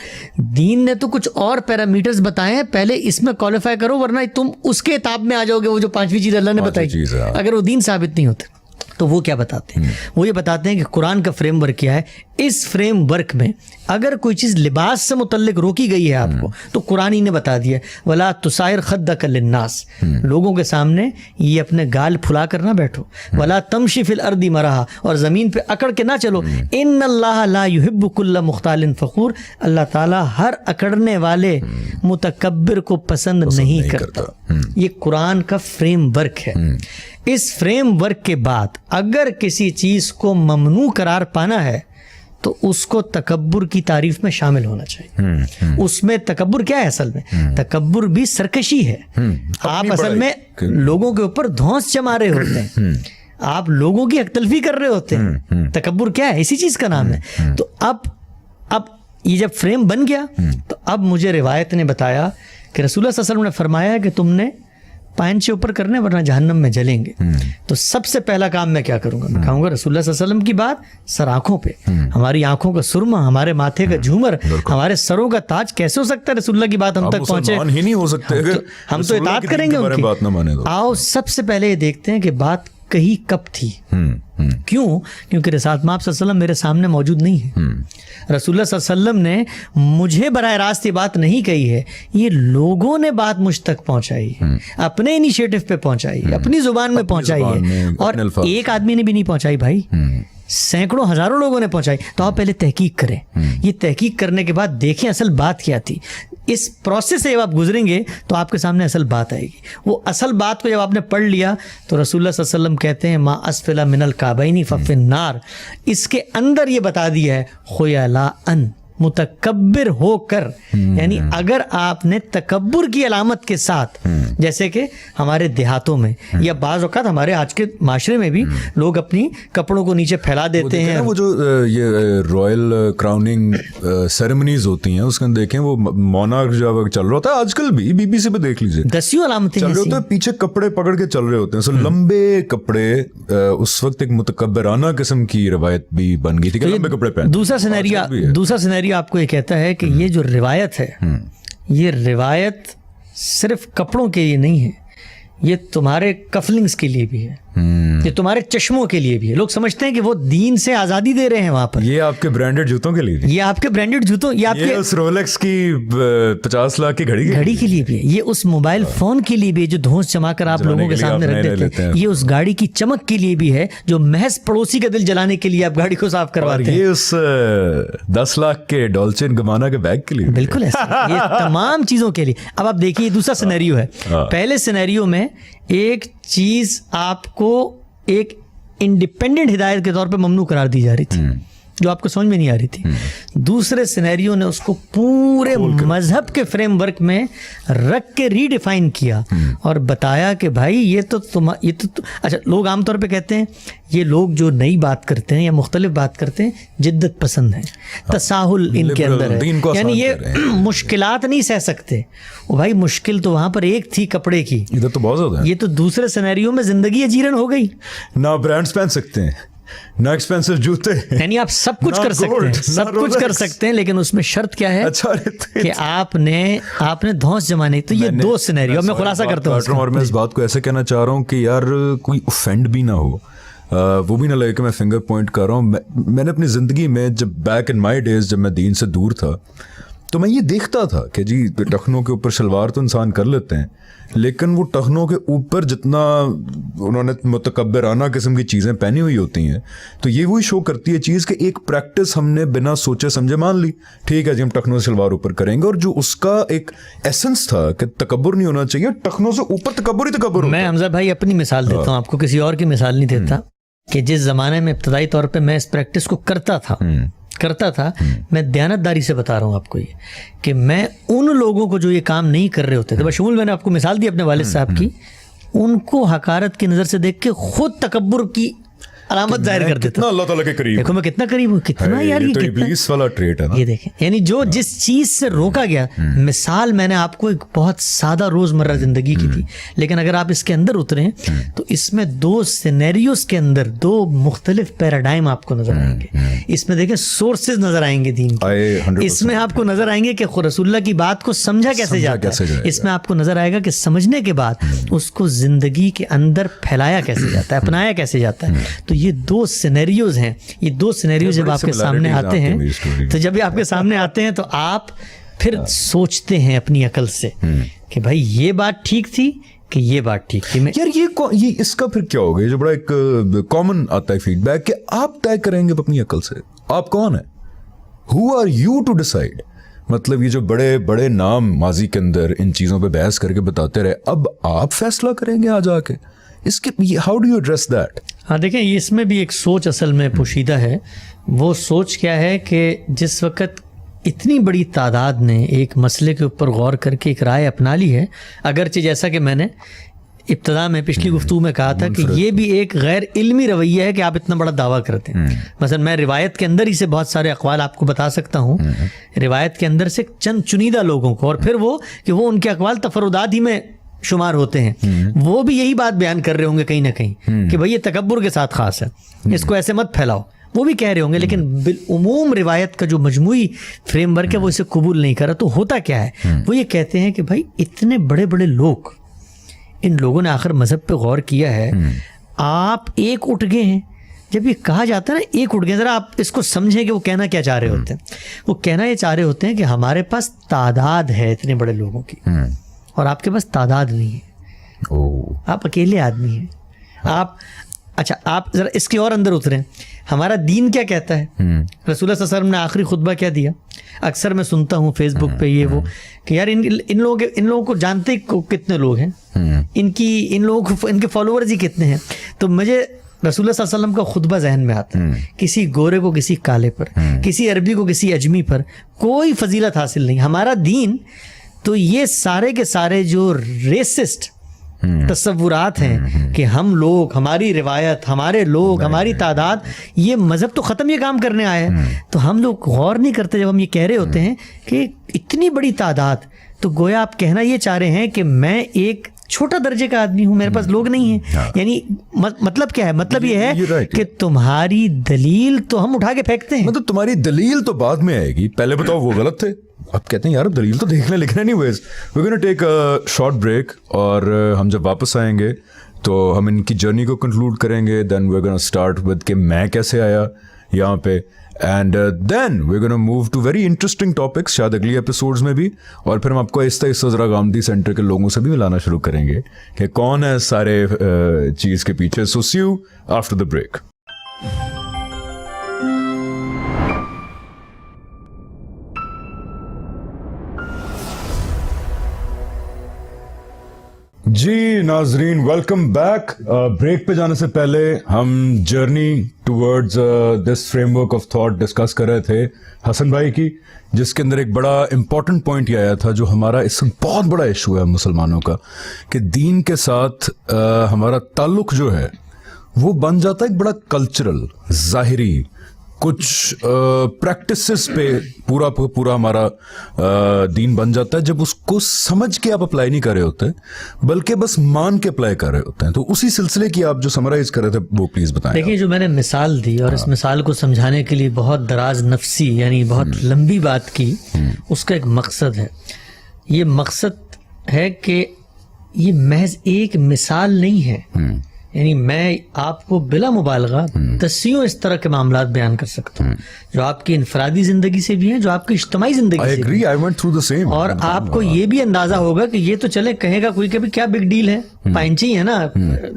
دین نے تو کچھ اور پیرامیٹرز بتائے ہیں، پہلے اس میں کوالیفائی کرو، ورنہ تم اس کے اتاب میں آ جاؤ گے. وہ جو 5ویں چیز اللہ نے بتائی، اگر وہ دین ثابت نہیں ہوتے تو وہ کیا بتاتے ہیں؟ وہ یہ بتاتے ہیں کہ قرآن کا فریم ورک کیا ہے. اس فریم ورک میں اگر کوئی چیز لباس سے متعلق روکی گئی ہے آپ کو، تو قرآن ہی نے بتا دیا ولا تسائر خدک للناس، لوگوں کے سامنے یہ اپنے گال پھلا کر نہ بیٹھو. ولا تمشی فی الارض مرحا، اور زمین پہ اکڑ کے نہ چلو. ان اللہ لا یحب کل مختال فخور، اللہ تعالیٰ ہر اکڑنے والے متکبر کو پسند نہیں کرتا. یہ قرآن کا فریم ورک ہے. اس فریم ورک کے بعد اگر کسی چیز کو ممنوع قرار پانا ہے تو اس کو تکبر کی تعریف میں شامل ہونا چاہیے. اس میں تکبر کیا ہے؟ اصل میں تکبر بھی سرکشی ہے. آپ اصل میں لوگوں کے اوپر دھونس جما رہے ہوتے ہیں، آپ لوگوں کی حق تلفی کر رہے ہوتے ہیں. تکبر کیا ہے؟ اسی چیز کا نام ہے. تو اب یہ جب فریم بن گیا تو اب مجھے روایت نے بتایا کہ رسول اللہ صلی اللہ علیہ وسلم نے فرمایا کہ تم نے پائن سے اوپر کرنے ورنہ جہنم میں جلیں گے. تو سب سے پہلا کام میں کیا کروں گا؟ میں کہوں گا رسول اللہ صلی اللہ علیہ وسلم کی بات سر آنکھوں پہ. ہماری آنکھوں کا سرما، ہمارے ماتھے کا جھومر، ہمارے سروں کا تاج کیسے ہو سکتا ہے رسول اللہ کی بات ہم تک پہنچے؟ ہی نہیں ہو سکتے، ہم تو اطاعت کریں گے ان کی. آؤ سب سے پہلے یہ دیکھتے ہیں کہ بات کہی کب تھی. کیوں؟ کیونکہ رسالت مآب صلی اللہ علیہ وسلم میرے سامنے موجود نہیں ہے. رسول اللہ صلی اللہ علیہ وسلم نے مجھے براہ راست یہ بات نہیں کہی ہے، یہ لوگوں نے بات مجھ تک پہنچائی ہے، اپنے انیشیٹو پہ پہنچائی ہے، اپنی زبان میں پہنچائی ہے. اور ایک آدمی نے بھی نہیں پہنچائی بھائی، سینکڑوں ہزاروں لوگوں نے پہنچائی. تو آپ پہلے تحقیق کریں. یہ تحقیق کرنے کے بعد دیکھیں اصل بات کیا تھی. اس پروسیس سے جب آپ گزریں گے تو آپ کے سامنے اصل بات آئے گی. وہ اصل بات کو جب آپ نے پڑھ لیا تو رسول اللہ صلی اللہ علیہ وسلم کہتے ہیں ما اسفل من الکعبین ففی النار. اس کے اندر یہ بتا دیا ہے خیلاء متکبر ہو کر. یعنی اگر آپ نے تکبر کی علامت کے ساتھ, جیسے کہ ہمارے دیہاتوں میں یا بعض اوقات ہمارے آج کے معاشرے میں بھی لوگ اپنی کپڑوں کو نیچے پھیلا دیتے ہیں. وہ جو یہ رائل کراؤننگ سیریمنیز ہوتی ہیں اس کے اندر دیکھیں وہ مونارک جو چل رہا ہوتا ہے, آج کل بھی بی بی سی پہ دیکھ لیجیے, دسیوں علامتیں چل رہے ہوتے ہیں, پیچھے کپڑے پکڑ کے چل رہے ہوتے ہیں. سو لمبے کپڑے اس وقت ایک متکبرانہ قسم کی روایت بھی بن گئی تھی کہ لمبے کپڑے پہن. دوسرا سینیریو آپ کو یہ کہتا ہے کہ یہ جو روایت ہے, یہ روایت صرف کپڑوں کے لیے نہیں ہے, یہ تمہارے کفلنگز کے لیے بھی ہے, یہ تمہارے چشموں کے لیے بھی ہے. لوگ سمجھتے ہیں کہ وہ دین سے آزادی دے رہے ہیں وہاں پر. یہ آپ کے برانڈڈ جوتوں کے لیے بھی, یہ آپ کے برانڈڈ جوتوں, یہ آپ کے اس رولیکس کی 50 لاکھ کی گھڑی کے لیے بھی ہے, یہ اس موبائل فون کے لیے بھی جو دھونس چما کر آپ لوگوں کے سامنے رکھ دیتے ہیں, یہ اس گاڑی کی چمک کے لیے بھی ہے جو محض پڑوسی کا دل جلانے کے لیے آپ گاڑی کو صاف کرواتے ہیں. یہ اس 10 لاکھ کے ڈولچے اینڈ گبانا کے بیگ کے لیے, بالکل ایسا, یہ تمام چیزوں کے لیے. اب آپ دیکھیے دوسرا سینیریو ہے. پہلے سینیریو میں ایک چیز آپ کو ایک انڈیپینڈنٹ ہدایت کے طور پہ ممنوع قرار دی جا رہی تھی جو آپ کو سمجھ میں نہیں آ رہی تھی. دوسرے سینیریو نے اس کو پورے مذہب کے فریم ورک میں رکھ کے ری ڈیفائن کیا اور بتایا کہ بھائی یہ تو اچھا, لوگ عام طور پہ کہتے ہیں یہ لوگ جو نئی بات کرتے ہیں یا مختلف بات کرتے ہیں جدت پسند ہیں, تساہل ان کے اندر ہے, یعنی یہ مشکلات نہیں سہ سکتے. بھائی مشکل تو وہاں پر ایک تھی کپڑے کی, ادھر تو بہت زیادہ ہے. یہ تو دوسرے سینیریو میں زندگی اجیرن ہو گئی. نہ برانڈز پہن سکتے ہیں, نہ ایکسپینسو جوتے, یعنی آپ سب کچھ کر سکتے ہیں, سب کچھ کر سکتے ہیں, لیکن اس میں شرط کیا ہے کہ آپ نے دھونس جمانے. تو یہ دو سینیریو میں خلاصہ کرتا ہوں, اور میں اس بات کو ایسے کہنا چاہ رہا ہوں کہ یار کوئی اوفینڈ بھی نہ ہو, وہ بھی نہ لگے کہ میں فنگر پوائنٹ کر رہا ہوں. میں نے اپنی زندگی میں جب بیک ان مائی ڈیز جب میں دین سے دور تھا تو میں یہ دیکھتا تھا کہ جی ٹخنوں کے اوپر شلوار تو انسان کر لیتے ہیں, لیکن وہ ٹخنوں کے اوپر جتنا انہوں نے متکبرانہ قسم کی چیزیں پہنی ہوئی ہوتی ہیں, تو یہ وہی شو کرتی ہے چیز کہ ایک پریکٹس ہم نے بنا سوچے سمجھے مان لی, ٹھیک ہے جی ہم ٹخنوں سے شلوار اوپر کریں گے, اور جو اس کا ایک ایسنس تھا کہ تکبر نہیں ہونا چاہیے, ٹخنوں سے اوپر تکبر ہی تکبر. میں حمزہ بھائی اپنی مثال دیتا ہوں, آپ کو کسی اور کی مثال نہیں دیتا, کہ جس زمانے میں ابتدائی طور پہ میں اس پریکٹس کو کرتا تھا, میں دیانتداری سے بتا رہا ہوں آپ کو یہ کہ میں ان لوگوں کو جو یہ کام نہیں کر رہے ہوتے تھے, بشمول میں نے آپ کو مثال دی اپنے والد صاحب کی, ان کو حقارت کی نظر سے دیکھ کے خود تکبر کی علامت ظاہر کر دیتا. اللہ تعالیٰ کے قریب دیکھو میں کتنا قریب ہوں, کتنا یار یہ ابلیس والا ٹریٹ ہے نا. یہ دیکھیں, یعنی جو جس چیز سے روکا گیا, مثال میں نے آپ کو ایک بہت سادہ روزمرہ زندگی کی تھی, لیکن اگر آپ اس کے اندر اتریں تو اس میں دو سینیریوز کے اندر دو مختلف پیراڈائم آپ کو نظر آئیں گے. اس میں دیکھیں سورسز نظر آئیں گے دین کے, اس میں آپ کو نظر آئیں گے کہ رسول اللہ کی بات کو سمجھا کیسے جاتا ہے, اس میں آپ کو نظر آئے گا کہ سمجھنے کے بعد اس کو زندگی کے اندر پھیلایا کیسے جاتا ہے, اپنایا کیسے جاتا ہے. تو یہ دو سینیریوز ہیں, یہ دو سینیریوز جب آپ کے سامنے آتے ہیں, تو جب یہ آپ کے سامنے آتے ہیں تو آپ پھر سوچتے ہیں اپنی عقل سے کہ بھائی یہ بات ٹھیک تھی کہ یہ بات ٹھیک تھی. یار یہ اس کا پھر کیا ہوگا, جو بڑا ایک کامن آتا ہے فیڈ بیک کہ آپ طے کریں گے اپنی عقل سے. آپ کون ہیں, who are you to decide. مطلب یہ جو بڑے بڑے نام ماضی کے اندر ان چیزوں پہ بحث کر کے بتاتے رہے, اب آپ فیصلہ کریں گے آ جا کے اس کے, how do you address that. ہاں دیکھیں, اس میں بھی ایک سوچ اصل میں پوشیدہ ہے. وہ سوچ کیا ہے کہ جس وقت اتنی بڑی تعداد نے ایک مسئلے کے اوپر غور کر کے ایک رائے اپنا لی ہے, اگرچہ جیسا کہ میں نے ابتدا میں پچھلی گفتگو میں کہا تھا کہ یہ بھی ایک غیر علمی رویہ ہے کہ آپ اتنا بڑا دعویٰ کرتے ہیں. مثلا میں روایت کے اندر ہی سے بہت سارے اقوال آپ کو بتا سکتا ہوں, روایت کے اندر سے چند چنیدہ لوگوں کو, اور پھر وہ کہ وہ ان کے اقوال تفردات ہی میں شمار ہوتے ہیں, وہ بھی یہی بات بیان کر رہے ہوں گے کہیں نہ کہیں کہ بھئی یہ تکبر کے ساتھ خاص ہے, اس کو ایسے مت پھیلاؤ, وہ بھی کہہ رہے ہوں گے, لیکن بالعموم روایت کا جو مجموعی فریم ورک ہے وہ اسے قبول نہیں کر رہا. تو ہوتا کیا ہے, وہ یہ کہتے ہیں کہ بھائی اتنے بڑے بڑے لوگ, ان لوگوں نے آخر مذہب پہ غور کیا ہے, آپ ایک اٹھ گئے ہیں. جب یہ کہا جاتا ہے نا ایک اٹھ گئے, ذرا آپ اس کو سمجھیں کہ وہ کہنا کیا چاہ رہے ہوتے ہیں. وہ کہنا یہ چاہ رہے ہوتے ہیں کہ ہمارے پاس تعداد ہے اتنے بڑے لوگوں کی, اور آپ کے پاس تعداد نہیں ہے, آپ اکیلے آدمی ہیں. اچھا آپ ذرا اس کے اور اندر اتریں, ہمارا دین کیا کہتا ہے؟ رسول اللہ صلی اللہ علیہ وسلم نے آخری خطبہ کیا دیا؟ اکثر میں سنتا ہوں فیس بک پہ یہ وہ کہ یار ان لوگوں کو جانتے کتنے لوگ ہیں, ان لوگوں کو ان کے فالوورز ہی کتنے ہیں. تو مجھے رسول اللہ صلی اللہ علیہ وسلم کا خطبہ ذہن میں آتا ہے, کسی گورے کو کسی کالے پر, کسی عربی کو کسی اجمی پر کوئی فضیلت حاصل نہیں. ہمارا دین تو یہ سارے کے سارے جو ریسسٹ تصورات ہیں کہ ہم لوگ, ہماری روایت, ہمارے لوگ, ہماری تعداد, یہ مذہب تو ختم یہ کام کرنے آیا ہے. تو ہم لوگ غور نہیں کرتے جب ہم یہ کہہ رہے ہوتے ہیں کہ اتنی بڑی تعداد, تو گویا آپ کہنا یہ چاہ رہے ہیں کہ میں ایک چھوٹا درجے کا آدمی ہوں, میرے پاس لوگ نہیں ہیں. یعنی مطلب کیا ہے؟ مطلب یہ ہے کہ تمہاری دلیل تو ہم اٹھا کے پھینکتے ہیں. مطلب تمہاری دلیل تو بعد میں آئے گی, پہلے بتاؤ وہ غلط تھے. اب کہتے ہیں یار دلیل تو دیکھ لیں, لکھنا نہیں. ویز وی گونا ٹیک اے شارٹ بریک, اور ہم جب واپس آئیں گے تو ہم ان کی جرنی کو کنکلوڈ کریں گے. دین وی گونا اسٹارٹ ود کہ میں کیسے آیا یہاں پہ, and then we gonna move to very interesting topics شاید اگلی ایپیسوڈز میں بھی. اور پھر ہم آپ کو آہستہ آہستہ ذرا گامدی سینٹر کے لوگوں سے بھی ملانا شروع کریں گے کہ کون ہے سارے چیز کے پیچھے. سو سی یو آفٹر دا بریک. جی ناظرین, ویلکم بیک. بریک پہ جانے سے پہلے ہم journey towards this frame work of thought discuss کر رہے تھے حسن بھائی کی, جس کے اندر ایک بڑا امپورٹنٹ پوائنٹ یہ آیا تھا جو ہمارا اس سے بہت بڑا ایشو ہے مسلمانوں کا, کہ دین کے ساتھ ہمارا تعلق جو ہے وہ بن جاتا ہے ایک بڑا کلچرل, ظاہری, کچھ پریکٹسز پہ پورا ہمارا دین بن جاتا ہے جب اس کو سمجھ کے آپ اپلائی نہیں کر رہے ہوتے بلکہ بس مان کے اپلائی کر رہے ہوتے ہیں. تو اسی سلسلے کی آپ جو سمرائز کر رہے تھے وہ پلیز بتائیں. دیکھیں, جو میں نے مثال دی اور اس مثال کو سمجھانے کے لیے بہت دراز نفسی یعنی بہت لمبی بات کی, اس کا ایک مقصد ہے. یہ مقصد ہے کہ یہ محض ایک مثال نہیں ہے. یعنی میں آپ کو بلا مبالغہ دسیوں اس طرح کے معاملات بیان کر سکتا ہوں جو آپ کی انفرادی زندگی سے بھی ہیں, جو آپ کی اجتماعی زندگی سے بھی ہیں. اور آپ کو یہ بھی اندازہ ہوگا کہ یہ تو چلے کہے گا کوئی کہ کیا بگ ڈیل ہے, پائنچی ہے نا,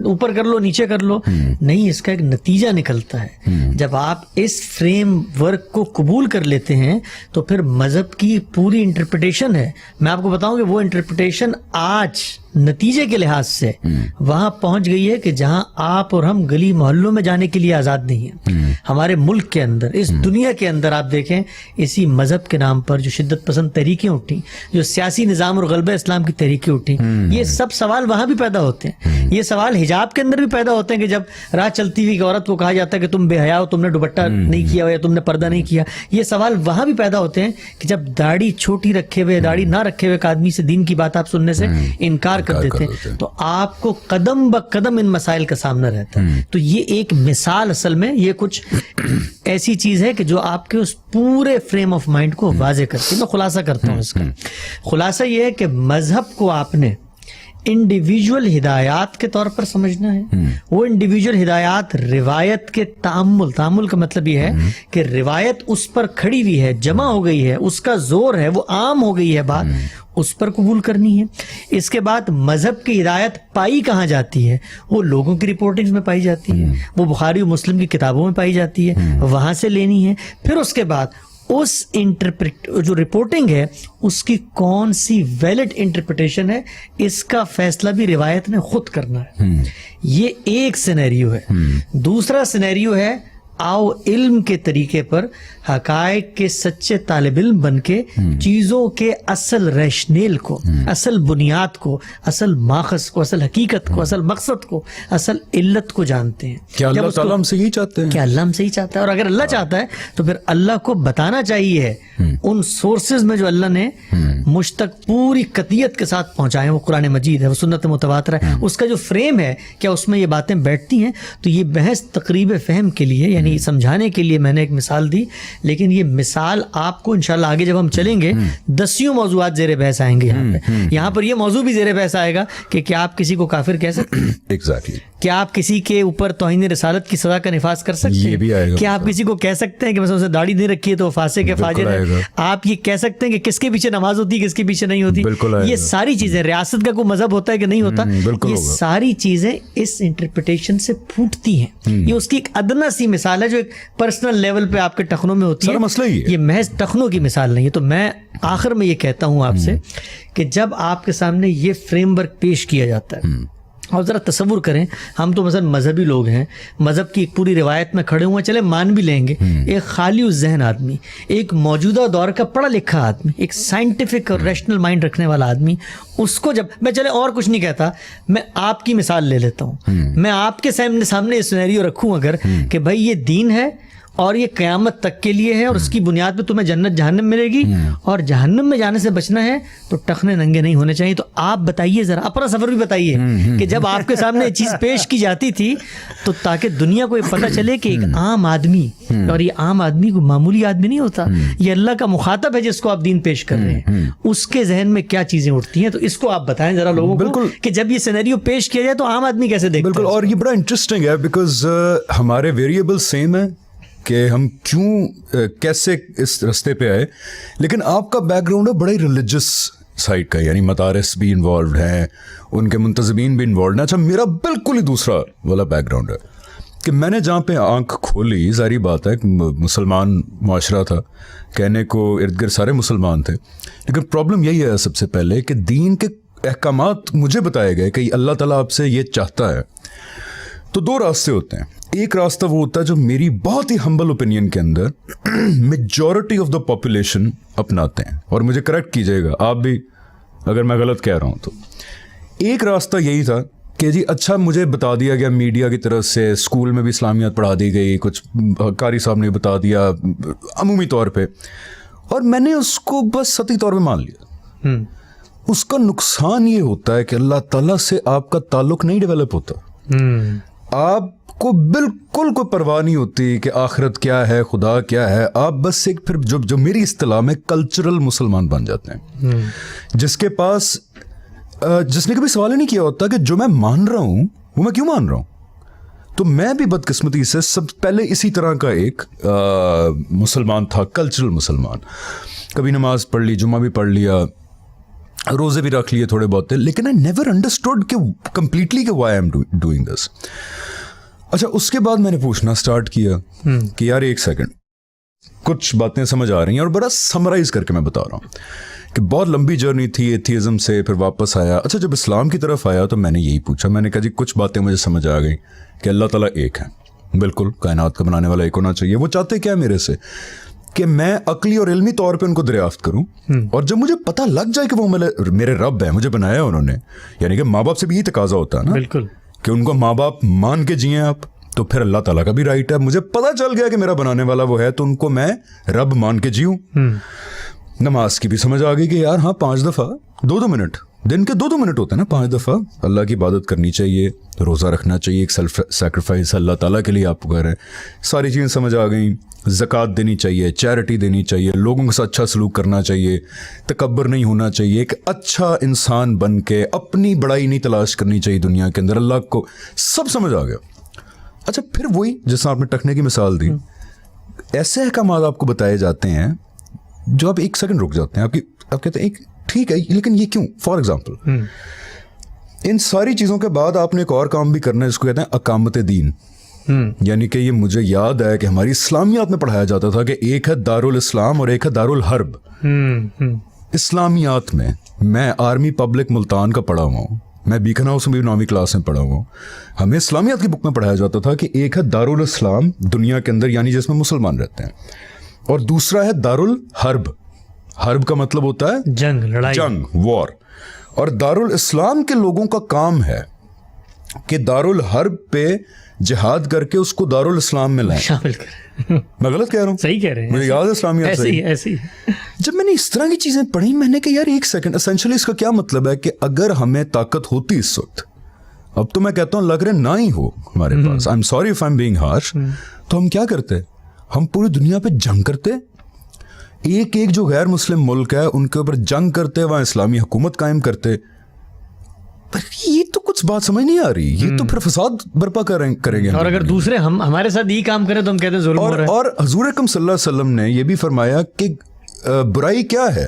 اوپر کر لو نیچے کر لو. نہیں, اس کا ایک نتیجہ نکلتا ہے. جب آپ اس فریم ورک کو قبول کر لیتے ہیں تو پھر مذہب کی پوری انٹرپریٹیشن ہے. میں آپ کو بتاؤں کہ وہ انٹرپریٹیشن آج نتیجے کے لحاظ سے وہاں پہنچ گئی ہے کہ جہاں آپ اور ہم گلی محلوں میں جانے کے لیے آزاد نہیں ہیں. ہمارے ملک کے اندر, اس دنیا کے اندر آپ دیکھیں, اسی مذہب کے نام پر جو شدت پسند تحریکیں اٹھیں, جو سیاسی نظام اور غلبہ اسلام کی تحریکیں اٹھیں, یہ سب سوال وہاں بھی پیدا ہوتے ہیں. یہ سوال حجاب کے اندر بھی پیدا ہوتے ہیں کہ جب راہ چلتی ہوئی عورت کو کہا جاتا ہے کہ تم بے حیا ہو, تم نے دوپٹہ نہیں کیا ہو یا تم نے پردہ نہیں کیا. یہ سوال وہاں بھی پیدا ہوتے ہیں کہ جب داڑھی چھوٹی رکھے ہوئے, داڑھی نہ رکھے ہوئے ایک آدمی سے دین کی بات آپ سننے سے انکار کر دیتے ہیں, تو آپ کو قدم بقدم ان مسائل کا سامنا رہتا ہے. تو یہ ایک مثال, اصل میں یہ کچھ ایسی چیز ہے کہ جو آپ کے اس پورے فریم آف مائنڈ کو واضح کرتی ہے. میں خلاصہ کرتا ہوں اس کا. خلاصہ یہ ہے کہ مذہب کو آپ نے انڈیویجول ہدایات کے طور پر سمجھنا ہے. وہ انڈیویجول ہدایات روایت کے تعامل کا مطلب یہ ہے کہ روایت اس پر کھڑی ہوئی ہے, جمع ہو گئی ہے, اس کا زور ہے, وہ عام ہو گئی ہے بات, اس پر قبول کرنی ہے. اس کے بعد مذہب کی ہدایت پائی کہاں جاتی ہے؟ وہ لوگوں کی رپورٹنگز میں پائی جاتی ہے, وہ بخاری و مسلم کی کتابوں میں پائی جاتی ہے, وہاں سے لینی ہے. پھر اس کے بعد اس جو رپورٹنگ ہے اس کی کون سی ویلڈ انٹرپریٹیشن ہے, اس کا فیصلہ بھی روایت نے خود کرنا ہے. یہ ایک سینیریو ہے. دوسرا سینیریو ہے, آؤ علم کے طریقے پر حقائق کے سچے طالب علم بن کے چیزوں کے اصل ریشنیل کو, اصل بنیاد کو, اصل ماخذ کو, اصل حقیقت کو, اصل مقصد کو, اصل علت کو جانتے ہیں. کیا اللہ تعالیٰ ہم سے یہی چاہتے ہیں؟ کیا اللہ ہم سے ہی چاہتا ہے؟ اور اگر اللہ چاہتا ہے تو پھر اللہ کو بتانا چاہیے ان سورسز میں جو اللہ نے مجھ تک پوری قطعیت کے ساتھ پہنچائے. وہ قرآن مجید ہے, وہ سنت متواترہ ہے, اس کا جو فریم ہے کیا اس میں یہ باتیں بیٹھتی ہیں؟ تو یہ بحث تقریب فہم کے لیے, یعنی سمجھانے کے لیے میں نے ایک مثال دی, لیکن یہ مثال آپ کو انشاءاللہ آگے جب ہم چلیں گے دسیوں موضوعات زیر بحث آئیں گے. یہاں پر یہ موضوع بھی زیر بحث آئے گا کہ کیا آپ کسی کو کافر کہہ سکتے ہیں؟ ایگزیکٹلی. کیا آپ کسی کے اوپر توہین رسالت کی سزا کا نفاذ کر سکتے ہیں؟ یہ بھی آئے گا. کیا آپ کسی کو کہہ سکتے ہیں کہ مثلا اسے داڑھی نہیں رکھی ہے تو فاسق ہے, فاجر ہے؟ آپ یہ کہہ سکتے ہیں کہ کس کے پیچھے نماز ہوتی ہوتی کس کے پیچھے نہیں ہوتی. یہ ساری چیزیں, ریاست کا کوئی مذہب ہوتا ہے کہ نہیں ہوتا, یہ ساری چیزیں اس انٹرپریٹیشن سے پھوٹتی ہیں. یہ اس کی ایک ادنا سی مثال ہے جو ایک پرسنل لیول پہ آپ کے ٹخنوں میں ہوتی ہے. یہ محض ٹخنوں کی مثال نہیں ہے. تو میں آخر میں یہ کہتا ہوں آپ سے کہ جب آپ کے سامنے یہ فریم ورک پیش کیا جاتا ہے, اور ذرا تصور کریں, ہم تو مثلا مذہبی لوگ ہیں, مذہب کی ایک پوری روایت میں کھڑے ہوئے, چلے مان بھی لیں گے, ایک خالی الذہن آدمی, ایک موجودہ دور کا پڑھا لکھا آدمی, ایک سائنٹیفک اور ریشنل مائنڈ رکھنے والا آدمی, اس کو جب میں, چلے اور کچھ نہیں کہتا, میں آپ کی مثال لے لیتا ہوں, میں آپ کے سامنے یہ سینیریو رکھوں اگر کہ بھائی یہ دین ہے اور یہ قیامت تک کے لیے ہے, اور اس کی بنیاد پہ تمہیں جنت جہنم ملے گی, اور جہنم میں جانے سے بچنا ہے تو ٹخنے ننگے نہیں ہونے چاہیے. تو آپ بتائیے, ذرا اپنا سفر بھی بتائیے کہ جب آپ کے سامنے یہ چیز پیش کی جاتی تھی تو تاکہ دنیا کو یہ پتہ چلے کہ ایک عام آدمی, اور یہ عام آدمی کو معمولی آدمی نہیں ہوتا, یہ اللہ کا مخاطب ہے جس کو آپ دین پیش کر رہے ہیں, اس کے ذہن میں کیا چیزیں اٹھتی ہیں. تو اس کو آپ بتائیں ذرا لوگوں کو کہ جب یہ سینیریو پیش کیا جائے تو عام آدمی کیسے دیکھتا ہے. بالکل, اور یہ بڑا انٹرسٹنگ ہے بیکاز ہمارے ویریبل سیم ہے کہ ہم کیوں کیسے اس رستے پہ آئے, لیکن آپ کا بیک گراؤنڈ ہے بڑا ہی ریلیجس سائڈ کا, یعنی مدارس بھی انوالوڈ ہیں, ان کے منتظمین بھی انوالوڈ ہیں. اچھا, میرا بالکل ہی دوسرا والا بیک گراؤنڈ ہے کہ میں نے جہاں پہ آنکھ کھولی, ظاہری بات ہے مسلمان معاشرہ تھا, کہنے کو ارد گرد سارے مسلمان تھے, لیکن پرابلم یہی ہے سب سے پہلے کہ دین کے احکامات مجھے بتائے گئے کہ اللہ تعالیٰ آپ سے یہ چاہتا ہے. تو دو راستے ہوتے ہیں. ایک راستہ وہ ہوتا ہے جو میری بہت ہی ہمبل اوپینین کے اندر میجورٹی آف دا پاپولیشن اپناتے ہیں, اور مجھے کریکٹ کیجیے گا آپ بھی اگر میں غلط کہہ رہا ہوں تو. ایک راستہ یہی تھا کہ جی اچھا مجھے بتا دیا گیا میڈیا کی طرف سے, اسکول میں بھی اسلامیات پڑھا دی گئی, کچھ قاری صاحب نے بتا دیا عمومی طور پہ, اور میں نے اس کو بس سطحی طور پہ مان لیا. اس کا نقصان یہ ہوتا ہے کہ اللہ تعالیٰ سے آپ کا تعلق نہیں ڈیولپ ہوتا. آپ کو بالکل کوئی پرواہ نہیں ہوتی کہ آخرت کیا ہے, خدا کیا ہے. آپ بس ایک پھر جو میری اصطلاح میں کلچرل مسلمان بن جاتے ہیں, جس کے پاس جس نے کبھی سوال ہی نہیں کیا ہوتا کہ جو میں مان رہا ہوں وہ میں کیوں مان رہا ہوں. تو میں بھی بدقسمتی سے سب پہلے اسی طرح کا ایک مسلمان تھا, کلچرل مسلمان. کبھی نماز پڑھ لی, جمعہ بھی پڑھ لیا, روزے بھی رکھ لیے تھوڑے بہت, لیکن آئی نیور انڈرسٹوڈ کہ کمپلیٹلی کہ why I am doing this. اچھا, اس کے بعد میں نے پوچھنا سٹارٹ کیا کہ یار ایک سیکنڈ, کچھ باتیں سمجھ آ رہی ہیں, اور بڑا سمرائز کر کے میں بتا رہا ہوں کہ بہت لمبی جرنی تھی ایتھیزم سے, پھر واپس آیا. اچھا, جب اسلام کی طرف آیا تو میں نے یہی پوچھا, میں نے کہا جی کچھ باتیں مجھے سمجھ آ گئی کہ اللہ تعالیٰ ایک ہے, بالکل کائنات کا بنانے والا ایک ہونا چاہیے. وہ چاہتے کیا میرے سے کہ میں عقلی اور علمی طور پہ ان کو دریافت کروں, اور جب مجھے پتہ لگ جائے کہ وہ میرے رب ہیں, مجھے بنایا انہوں نے, یعنی کہ ماں باپ سے بھی یہی تقاضا ہوتا ہے نا بالکل کہ ان کو ماں باپ مان کے جئیں آپ, تو پھر اللہ تعالیٰ کا بھی رائٹ ہے. مجھے پتہ چل گیا کہ میرا بنانے والا وہ ہے, تو ان کو میں رب مان کے جیوں. نماز کی بھی سمجھ آ گئی کہ یار ہاں 5 دفعہ 2 منٹ, دن کے 2 منٹ ہوتے ہیں نا, 5 دفعہ اللہ کی عبادت کرنی چاہیے, روزہ رکھنا چاہیے, ایک سیلف سیکریفائس اللہ تعالیٰ کے لیے آپ کر رہے ہیں. ساری چیزیں سمجھ آ گئیں. زکوٰۃ دینی چاہیے, چیریٹی دینی چاہیے, لوگوں کے ساتھ اچھا سلوک کرنا چاہیے, تکبر نہیں ہونا چاہیے, ایک اچھا انسان بن کے اپنی بڑائی نہیں تلاش کرنی چاہیے دنیا کے اندر, اللہ کو سب سمجھ آ گیا. اچھا, پھر وہی جس آپ نے ٹکنے کی مثال دی, ایسے احکامات آپ کو بتائے جاتے ہیں جو آپ ایک سیکنڈ رک جاتے ہیں, آپ کہتے ہیں ٹھیک ہے لیکن یہ کیوں. فار ایگزامپل, ان ساری چیزوں کے بعد آپ نے ایک اور کام بھی کرنا ہے جس کو کہتے ہیں اقامت دین. یعنی کہ یہ مجھے یاد ہے کہ ہماری اسلامیات میں پڑھایا جاتا تھا کہ ایک ہے دارالاسلام اور ایک ہے دارالحرب. اسلامیات میں آرمی پبلک ملتان کا پڑھا ہوا ہوں, میں بیکن ہاؤس میں بھی 9ویں کلاس میں پڑھا ہوا ہوں. ہمیں اسلامیات کی بک میں پڑھایا جاتا تھا کہ ایک ہے دارالاسلام دنیا کے اندر, یعنی جس میں مسلمان رہتے ہیں, اور دوسرا ہے دارالحرب. حرب کا مطلب ہوتا ہے جنگ, لڑائی, جنگ, وار. اور دارالاسلام کے لوگوں کا کام ہے کہ دارالحرب پہ جہاد کر کے اس کو دارالاسلام میں لائیں. شامل کریں. میں غلط کہہ رہا ہوں؟ صحیح کہہ رہے ہیں, مجھے یاد ہے اسلامیات ایسی. جب میں نے اس طرح کی چیزیں پڑھی, میں نے کہا یار ایک سیکنڈ, اسینشلی اس کا کیا مطلب ہے کہ اگر ہمیں طاقت ہوتی اس وقت, اب تو میں کہتا ہوں لگ رہے نہ ہی ہو ہمارے پاس, I am sorry if I am being harsh, تو ہم کیا کرتے, ہم پوری دنیا پہ جنگ کرتے, ایک جو غیر مسلم ملک ہے ان کے اوپر جنگ کرتے, وہاں اسلامی حکومت قائم کرتے. پر یہ تو کچھ بات سمجھ نہیں آ رہی, یہ تو پھر فساد برپا کریں گے. اور اگر دوسرے ہمارے ساتھ یہ کام کریں تو ہم کہتے ہیں ظلم ہو رہا ہے. اور حضور اکرم صلی اللہ علیہ وسلم نے یہ بھی فرمایا کہ برائی کیا ہے,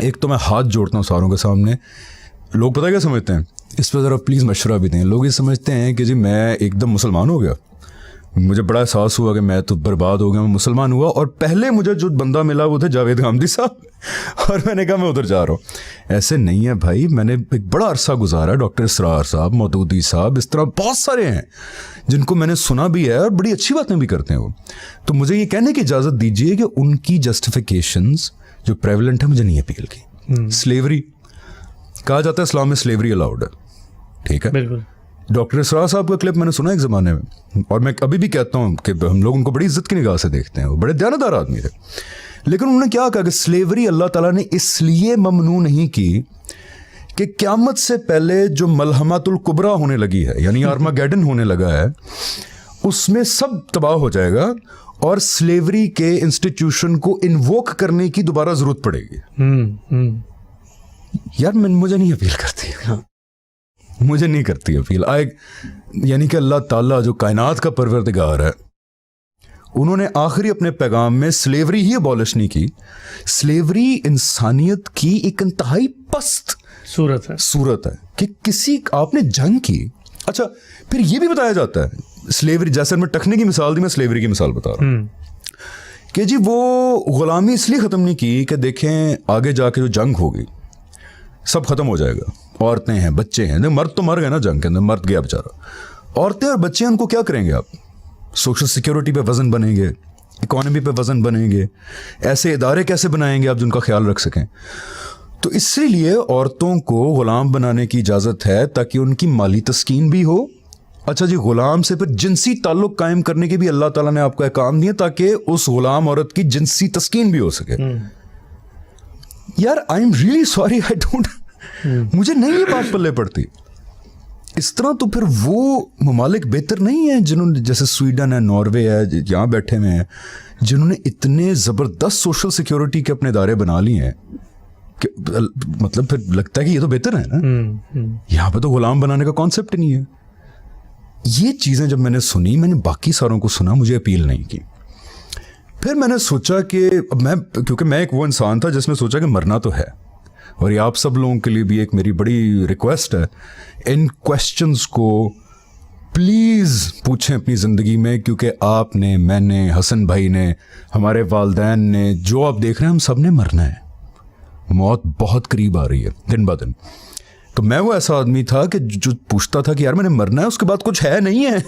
ایک تو میں ہاتھ جوڑتا ہوں ساروں کے سامنے. لوگ پتہ کیا سمجھتے ہیں, اس پہ ذرا پلیز مشورہ بھی دیں. لوگ یہ سمجھتے ہیں کہ جی میں ایک دم مسلمان ہو گیا, مجھے بڑا احساس ہوا کہ میں تو برباد ہو گیا, میں مسلمان ہوا, اور پہلے مجھے جو بندہ ملا وہ تھے جاوید غامدی صاحب, اور میں نے کہا میں ادھر جا رہا ہوں. ایسے نہیں ہے بھائی, میں نے ایک بڑا عرصہ گزارا, ڈاکٹر اسرار صاحب, مودودی صاحب, اس طرح بہت سارے ہیں جن کو میں نے سنا بھی ہے اور بڑی اچھی باتیں بھی کرتے ہیں وہ. تو مجھے یہ کہنے کی اجازت دیجیے کہ ان کی جسٹیفیکیشنز جو پریولنٹ ہے مجھے نہیں اپیل کی. سلیوری کہا جاتا ہے اسلام میں سلیوری الاؤڈ ہے, ٹھیک ہے, بالکل. ڈاکٹر اسرار صاحب کا کلپ میں نے سنا ایک زمانے میں, اور میں ابھی بھی کہتا ہوں کہ ہم لوگ ان کو بڑی عزت کی نگاہ سے دیکھتے ہیں, وہ بڑے دیانتدار آدمی تھے. لیکن انہوں نے کیا کہا کہ سلیوری اللہ تعالیٰ نے اس لیے ممنوع نہیں کی کہ قیامت سے پہلے جو ملحمۃ الکبریٰ ہونے لگی ہے, یعنی آرماگیڈن ہونے لگا ہے, اس میں سب تباہ ہو جائے گا اور سلیوری کے انسٹیٹیوشن کو انووک کرنے کی دوبارہ ضرورت پڑے گی. یار مجھے نہیں اپیل کرتی, مجھے نہیں کرتی اپیل. یعنی کہ اللہ تعالیٰ جو کائنات کا پروردگار ہے, انہوں نے آخری اپنے پیغام میں سلیوری ہی ابالش نہیں کی. سلیوری انسانیت کی ایک انتہائی پست صورت ہے کہ کسی آپ نے جنگ کی. اچھا پھر یہ بھی بتایا جاتا ہے سلیوری, جیسے میں ٹکنے کی مثال دی, میں سلیوری کی مثال بتا رہا ہوں کہ جی وہ غلامی اس لیے ختم نہیں کی کہ دیکھیں آگے جا کے جو جنگ ہوگی سب ختم ہو جائے گا, عورتیں ہیں, بچے ہیں, مرد تو مر گئے نا جنگ کے اندر, مرد گیا بیچارہ, عورتیں اور بچے ہیں, ان کو کیا کریں گے آپ؟ سوشل سیکیورٹی پہ وزن بنیں گے, اکانومی پہ وزن بنیں گے, ایسے ادارے کیسے بنائیں گے آپ جن کا خیال رکھ سکیں؟ تو اسی لیے عورتوں کو غلام بنانے کی اجازت ہے تاکہ ان کی مالی تسکین بھی ہو. اچھا جی, غلام سے پھر جنسی تعلق قائم کرنے کے بھی اللہ تعالیٰ نے آپ کو احکام دیے تاکہ اس غلام عورت کی جنسی تسکین بھی ہو سکے. یار I am really sorry, I don't, مجھے نہیں یہ بات پلے پڑتی. اس طرح تو پھر وہ ممالک بہتر نہیں ہیں جنہوں نے, جیسے سویڈن ہے, ناروے ہے, یہاں بیٹھے ہوئے ہیں, جنہوں نے اتنے زبردست سوشل سیکیورٹی کے اپنے ادارے بنا لیے ہیں کہ مطلب پھر لگتا ہے کہ یہ تو بہتر ہے نا. یہاں پہ تو غلام بنانے کا کانسیپٹ نہیں ہے. یہ چیزیں جب میں نے سنی, میں نے باقی ساروں کو سنا, مجھے اپیل نہیں کی. پھر میں نے سوچا کہ کیونکہ میں ایک وہ انسان تھا جس نے سوچا کہ مرنا تو ہے, اور یہ آپ سب لوگوں کے لیے بھی ایک میری بڑی ریکویسٹ ہے, ان کویسچنز کو پلیز پوچھیں اپنی زندگی میں, کیونکہ آپ نے, میں نے, حسن بھائی نے, ہمارے والدین نے, جو آپ دیکھ رہے ہیں, ہم سب نے مرنا ہے. موت بہت قریب آ رہی ہے دن بہ دن. تو میں وہ ایسا آدمی تھا کہ جو پوچھتا تھا کہ یار میں نے مرنا ہے, اس کے بعد کچھ ہے نہیں ہے.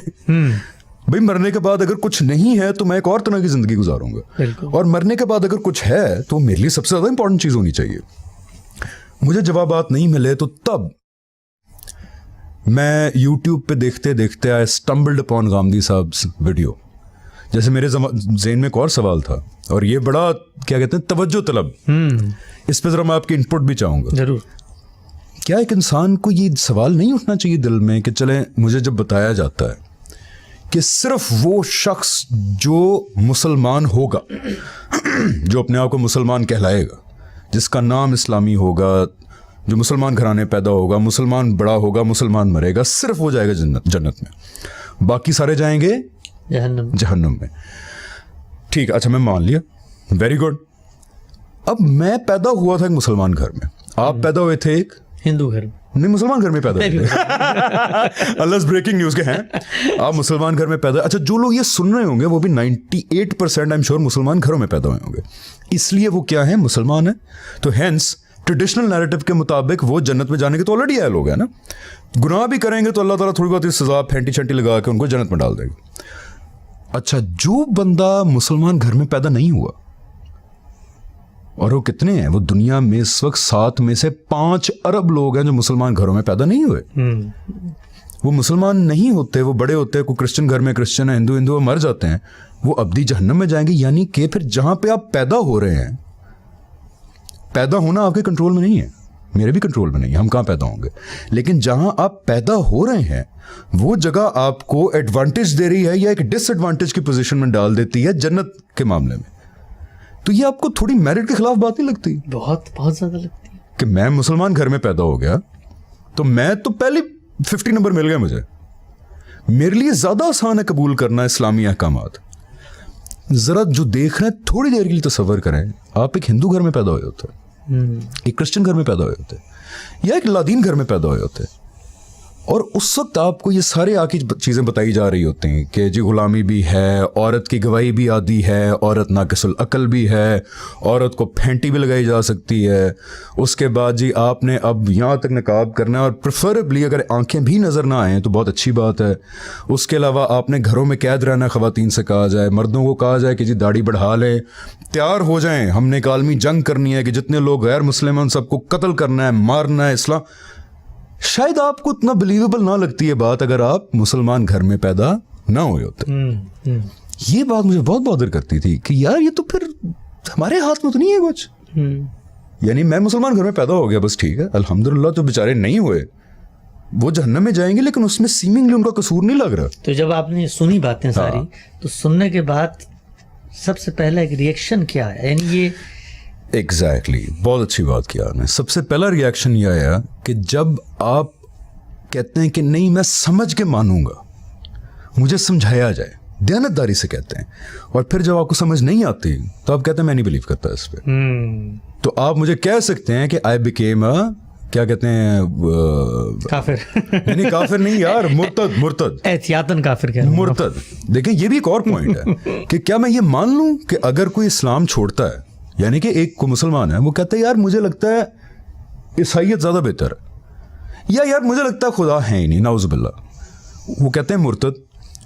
بھائی مرنے کے بعد اگر کچھ نہیں ہے تو میں ایک اور طرح کی زندگی گزاروں گا, اور مرنے کے بعد اگر کچھ ہے تو میرے لیے سب سے زیادہ امپورٹنٹ چیز ہونی چاہیے. مجھے جوابات نہیں ملے تو تب میں یوٹیوب پہ دیکھتے دیکھتے آئی اسٹمبلڈ اپون غامدی صاحب ویڈیو. جیسے میرے ذہن میں ایک اور سوال تھا, اور یہ بڑا کیا کہتے ہیں توجہ طلب, اس پہ ذرا میں آپ کی انپٹ بھی چاہوں گا. ضرور. کیا ایک انسان کو یہ سوال نہیں اٹھنا چاہیے دل میں کہ چلیں, مجھے جب بتایا جاتا ہے کہ صرف وہ شخص جو مسلمان ہوگا, جو اپنے آپ کو مسلمان کہلائے گا, جس کا نام اسلامی ہوگا, جو مسلمان گھرانے پیدا ہوگا, مسلمان بڑا ہوگا, مسلمان مرے گا, صرف وہ جائے گا جنت میں, باقی سارے جائیں گے جہنم میں. ٹھیک, اچھا میں مان لیا, ویری گڈ. اب میں پیدا ہوا تھا ایک مسلمان گھر میں, آپ پیدا ہوئے تھے ایک ہندو گھر میں. نہیں, مسلمان گھر میں پیدا ہوئے. اللہ بریکنگ نیوز کے ہیں, آپ مسلمان گھر میں پیدا. اچھا, جو لوگ یہ سن رہے ہوں گے وہ بھی 98% آئی ایم شیور مسلمان گھروں میں پیدا ہوئے ہوں گے, اس لیے وہ کیا ہیں, مسلمان ہیں. تو ہینس ٹریڈیشنل نیریٹو کے مطابق وہ جنت میں جانے کے تو آلریڈی آئے لوگ ہیں نا. گناہ بھی کریں گے تو اللہ تعالیٰ تھوڑی بہت سزا پھینٹی چھنٹی لگا کے ان کو جنت میں ڈال دے گا. اچھا, جو بندہ مسلمان گھر میں پیدا نہیں ہوا, اور وہ کتنے ہیں, وہ دنیا میں اس وقت 7 میں سے 5 ارب لوگ ہیں جو مسلمان گھروں میں پیدا نہیں ہوئے. وہ مسلمان نہیں ہوتے, وہ بڑے ہوتے ہیں, کوئی کرسچن گھر میں کرسچن ہے, ہندو مر جاتے ہیں, وہ ابدی جہنم میں جائیں گے. یعنی کہ پھر جہاں پہ آپ پیدا ہو رہے ہیں, پیدا ہونا آپ کے کنٹرول میں نہیں ہے, میرے بھی کنٹرول میں نہیں ہے, ہم کہاں پیدا ہوں گے, لیکن جہاں آپ پیدا ہو رہے ہیں وہ جگہ آپ کو ایڈوانٹیج دے رہی ہے یا ایک ڈس ایڈوانٹیج کی پوزیشن میں ڈال دیتی ہے جنت کے معاملے میں. تو یہ آپ کو تھوڑی میرٹ کے خلاف بات نہیں لگتی؟ بہت زیادہ لگتی ہے کہ میں مسلمان گھر میں پیدا ہو گیا تو میں تو پہلے 50 نمبر مل گئے مجھے, میرے لیے زیادہ آسان ہے قبول کرنا اسلامی احکامات. ذرا جو دیکھ رہے ہیں تھوڑی دیر کے لیے تصور کریں, آپ ایک ہندو گھر میں پیدا ہوئے ہوتے ہیں, ایک کرسچن گھر میں پیدا ہوئے ہوتے یا ایک لادین گھر میں پیدا ہوئے ہوتے, اور اس وقت آپ کو یہ سارے آ کی چیزیں بتائی جا رہی ہوتی ہیں کہ جی غلامی بھی ہے, عورت کی گواہی بھی آدھی ہے, عورت ناقص العقل بھی ہے, عورت کو پھینٹی بھی لگائی جا سکتی ہے, اس کے بعد جی آپ نے اب یہاں تک نقاب کرنا ہے اور پریفریبلی اگر آنکھیں بھی نظر نہ آئیں تو بہت اچھی بات ہے. اس کے علاوہ آپ نے گھروں میں قید رہنا, خواتین سے کہا جائے, مردوں کو کہا جائے کہ جی داڑھی بڑھا لیں, تیار ہو جائیں, ہم نے ایک عالمی جنگ کرنی ہے کہ جتنے لوگ غیر مسلم ہیں ان سب کو قتل کرنا ہے, مارنا ہے. اسلام شاید آپ کو اتنا بلیویبل نہ لگتی ہے بات اگر آپ مسلمان گھر میں پیدا نہ ہوئے ہوتے. یہ بات مجھے بہت بادر کرتی تھی کہ یار یہ تو پھر ہمارے ہاتھ میں تو نہیں ہے کچھ. یعنی میں مسلمان گھر میں پیدا ہو گیا بس ٹھیک ہے الحمدللہ, جو بیچارے نہیں ہوئے وہ جہنم میں جائیں گے, لیکن اس میں سیمنگلی ان کا قصور نہیں لگ رہا. تو جب آپ نے سنی باتیں ساری تو سننے کے بعد سب سے پہلا ایک ریئیکشن کیا ہے؟ یعنی یہ ایگزیکٹلی بہت اچھی بات کیا آپ نے. سب سے پہلا ریئیکشن یہ آیا کہ جب آپ کہتے ہیں کہ نہیں میں سمجھ کے مانوں گا, مجھے سمجھایا جائے, دیانتداری سے کہتے ہیں, اور پھر جب آپ کو سمجھ نہیں آتی تو آپ کہتے ہیں میں نہیں بلیو کرتا اس پہ. تو آپ مجھے کہہ سکتے ہیں کہ آئی بیکیم کیا کہتے ہیں کافر, نہیں کافر نہیں یار, مرتد احتیاطاً کافر کہہ رہا ہوں. مرتد. دیکھیں یہ بھی ایک اور پوائنٹ ہے کہ کیا میں یہ مان لوں کہ اگر کوئی اسلام چھوڑتا ہے, یعنی کہ ایک کو مسلمان ہے وہ کہتا ہے یار مجھے لگتا ہے عیسائیت زیادہ بہتر ہے, یا یار مجھے لگتا ہے خدا ہے ہی نہیں, نعوذ باللہ, وہ کہتے ہیں مرتد.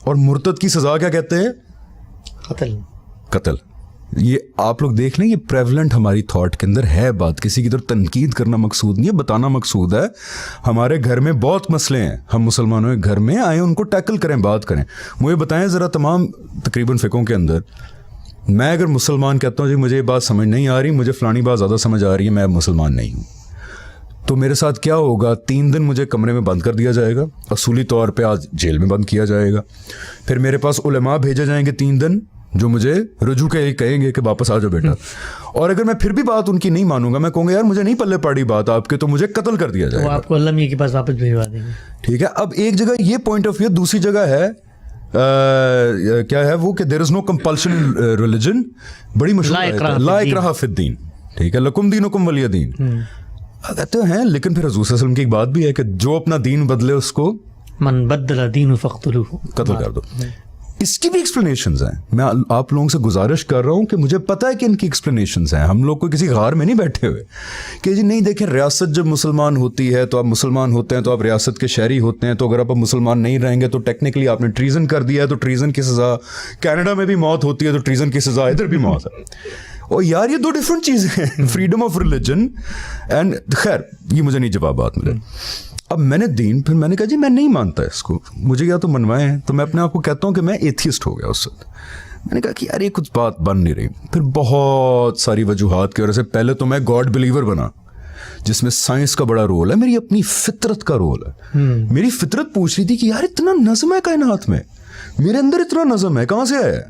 اور مرتد کی سزا کیا کہتے ہیں؟ قتل. یہ آپ لوگ دیکھ لیں, یہ پریولنٹ ہماری تھاٹ کے اندر ہے بات. کسی کی طرف تنقید کرنا مقصود نہیں ہے, بتانا مقصود ہے. ہمارے گھر میں بہت مسئلے ہیں, ہم مسلمانوں کے گھر میں آئیں ان کو ٹیکل کریں, بات کریں. مجھے بتائیں ذرا تمام تقریباً فقہوں کے اندر میں اگر مسلمان کہتا ہوں جی مجھے یہ بات سمجھ نہیں آ رہی, مجھے فلانی بات زیادہ سمجھ آ رہی ہے, میں اب مسلمان نہیں ہوں, تو میرے ساتھ کیا ہوگا؟ 3 دن مجھے کمرے میں بند کر دیا جائے گا, اصولی طور پہ آج جیل میں بند کیا جائے گا. پھر میرے پاس علماء بھیجے جائیں گے 3 دن جو مجھے رجوع کے کہیں گے کہ واپس آ جاؤ بیٹا. اور اگر میں پھر بھی بات ان کی نہیں مانوں گا, میں کہوں گا یار مجھے نہیں پلے پاڑی بات آپ کے, تو مجھے قتل کر دیا جائے گا. آپ کو اللہ میاں کے پاس واپس بھیجوا دیں گے. ٹھیک ہے. اب ایک جگہ یہ پوائنٹ آف ویو, دوسری جگہ ہے کیا ہے وہ کہ دیر از نو کمپلشن ان ریلیجن, بڑی مشہور ہے لا اکراہ فی الدین. ٹھیک ہے, لکم دینکم ولی دین کہتے ہیں, لیکن پھر حضور صلی اللہ علیہ وسلم کی ایک بات بھی ہے کہ جو اپنا دین بدلے اس کو من بدل دین فقتلوہ, قتل کر دو. اس کی بھی ایکسپلینیشنز ہیں. میں آپ لوگوں سے گزارش کر رہا ہوں کہ مجھے پتہ ہے کہ ان کی ایکسپلینیشنز ہیں. ہم لوگ کوئی کسی غار میں نہیں بیٹھے ہوئے کہ جی نہیں دیکھیں ریاست جب مسلمان ہوتی ہے تو آپ مسلمان ہوتے ہیں تو آپ ریاست کے شہری ہوتے ہیں, تو اگر آپ مسلمان نہیں رہیں گے تو ٹیکنیکلی آپ نے ٹریزن کر دیا ہے, تو ٹریزن کی سزا کینیڈا میں بھی موت ہوتی ہے, تو ٹریزن کی سزا ادھر بھی موت ہے. اور یار یہ 2 ڈفرینٹ چیزیں ہیں, فریڈم آف ریلیجن اینڈ. خیر یہ مجھے نہیں جوابات ملے. اب میں نے دین, پھر میں نے کہا جی میں نہیں مانتا اس کو, مجھے یا تو منوائیں. تو میں اپنے آپ کو کہتا ہوں کہ میں ایتھیسٹ ہو گیا اس وقت. میں نے کہا کہ یار یہ کچھ بات بن نہیں رہی. پھر بہت ساری وجوہات کی وجہ سے پہلے تو میں گاڈ بلیور بنا, جس میں سائنس کا بڑا رول ہے, میری اپنی فطرت کا رول ہے. میری فطرت پوچھ رہی تھی کہ یار اتنا نظم ہے کائنات میں, میرے اندر اتنا نظم ہے, کہاں سے آیا ہے؟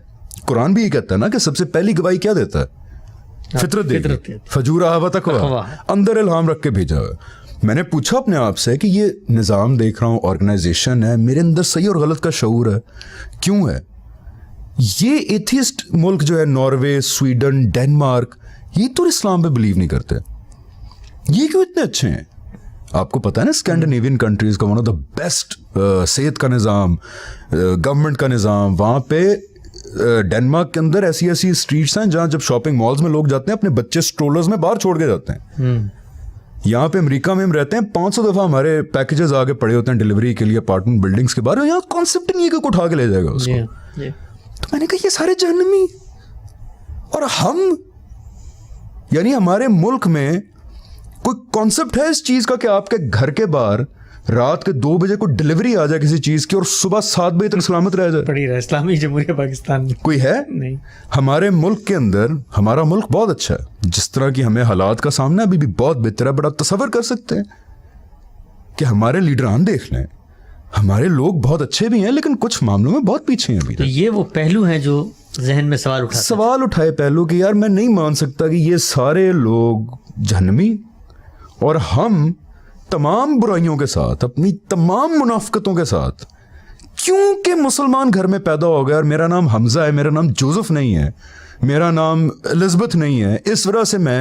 قرآن بھی یہ کہتا ہے نا کہ سب سے پہلی گواہی کیا دیتا ہے؟ فطرت دیتی ہے. فجورہا و تقواہا, اندر الہام رکھ کے بھیجا ہوا. میں نے پوچھا اپنے آپ سے کہ یہ نظام دیکھ رہا ہوں, آرگنائزیشن ہے, میرے اندر صحیح اور غلط کا شعور ہے, کیوں ہے؟ یہ ایتھیسٹ ملک جو ہے ناروے, سویڈن, ڈینمارک, یہ تو اسلام پہ بلیو نہیں کرتے, یہ کیوں اتنے اچھے ہیں؟ آپ کو پتا ہے نا اسکینڈینیوین کنٹریز کا ون آف دا بیسٹ صحت کا نظام, گورنمنٹ کا نظام. وہاں پہ ڈینمارک کے اندر ایسی ایسی اسٹریٹس ہیں جہاں جب شاپنگ مالز میں لوگ جاتے ہیں اپنے بچے اسٹرولرز میں باہر چھوڑ کے جاتے ہیں. یہاں پہ امریکہ میں ہم رہتے ہیں, 500 دفعہ ہمارے پیکیجز آگے پڑے ہوتے ہیں ڈیلیوری کے لیے اپارٹمنٹ بلڈنگس کے باہر, یہاں کانسیپٹ نہیں ہے کہ اٹھا کے لے جائے گا اس کو. تو میں نے کہا یہ سارے جہنمی, اور ہم یعنی ہمارے ملک میں کوئی کانسیپٹ ہے اس چیز کا کہ آپ کے گھر کے باہر رات کے 2 بجے کو ڈیلیوری آ جائے کسی چیز کی اور صبح 7 بجے تک سلامت رہ جائے؟ پڑی رہا اسلامی جمہوریہ پاکستان میں کوئی ہے نہیں. ہمارے ملک کے اندر, ہمارا ملک بہت اچھا ہے, جس طرح کی ہمیں حالات کا سامنا ابھی بھی بہت بہتر ہے. بڑا تصور کر سکتے ہیں کہ ہمارے لیڈران دیکھ لیں, ہمارے لوگ بہت اچھے بھی ہیں لیکن کچھ معاملوں میں بہت پیچھے ہیں ابھی. تو یہ وہ پہلو ہیں جو ذہن میں سوال اٹھائے پہلو کہ یار میں نہیں مان سکتا کہ یہ سارے لوگ جہنمی, اور ہم تمام برائیوں کے ساتھ, اپنی تمام منافقتوں کے ساتھ, کیونکہ مسلمان گھر میں پیدا ہو گیا اور میرا نام حمزہ ہے, میرا نام جوزف نہیں ہے, میرا نام الزبتھ نہیں ہے, اس وجہ سے میں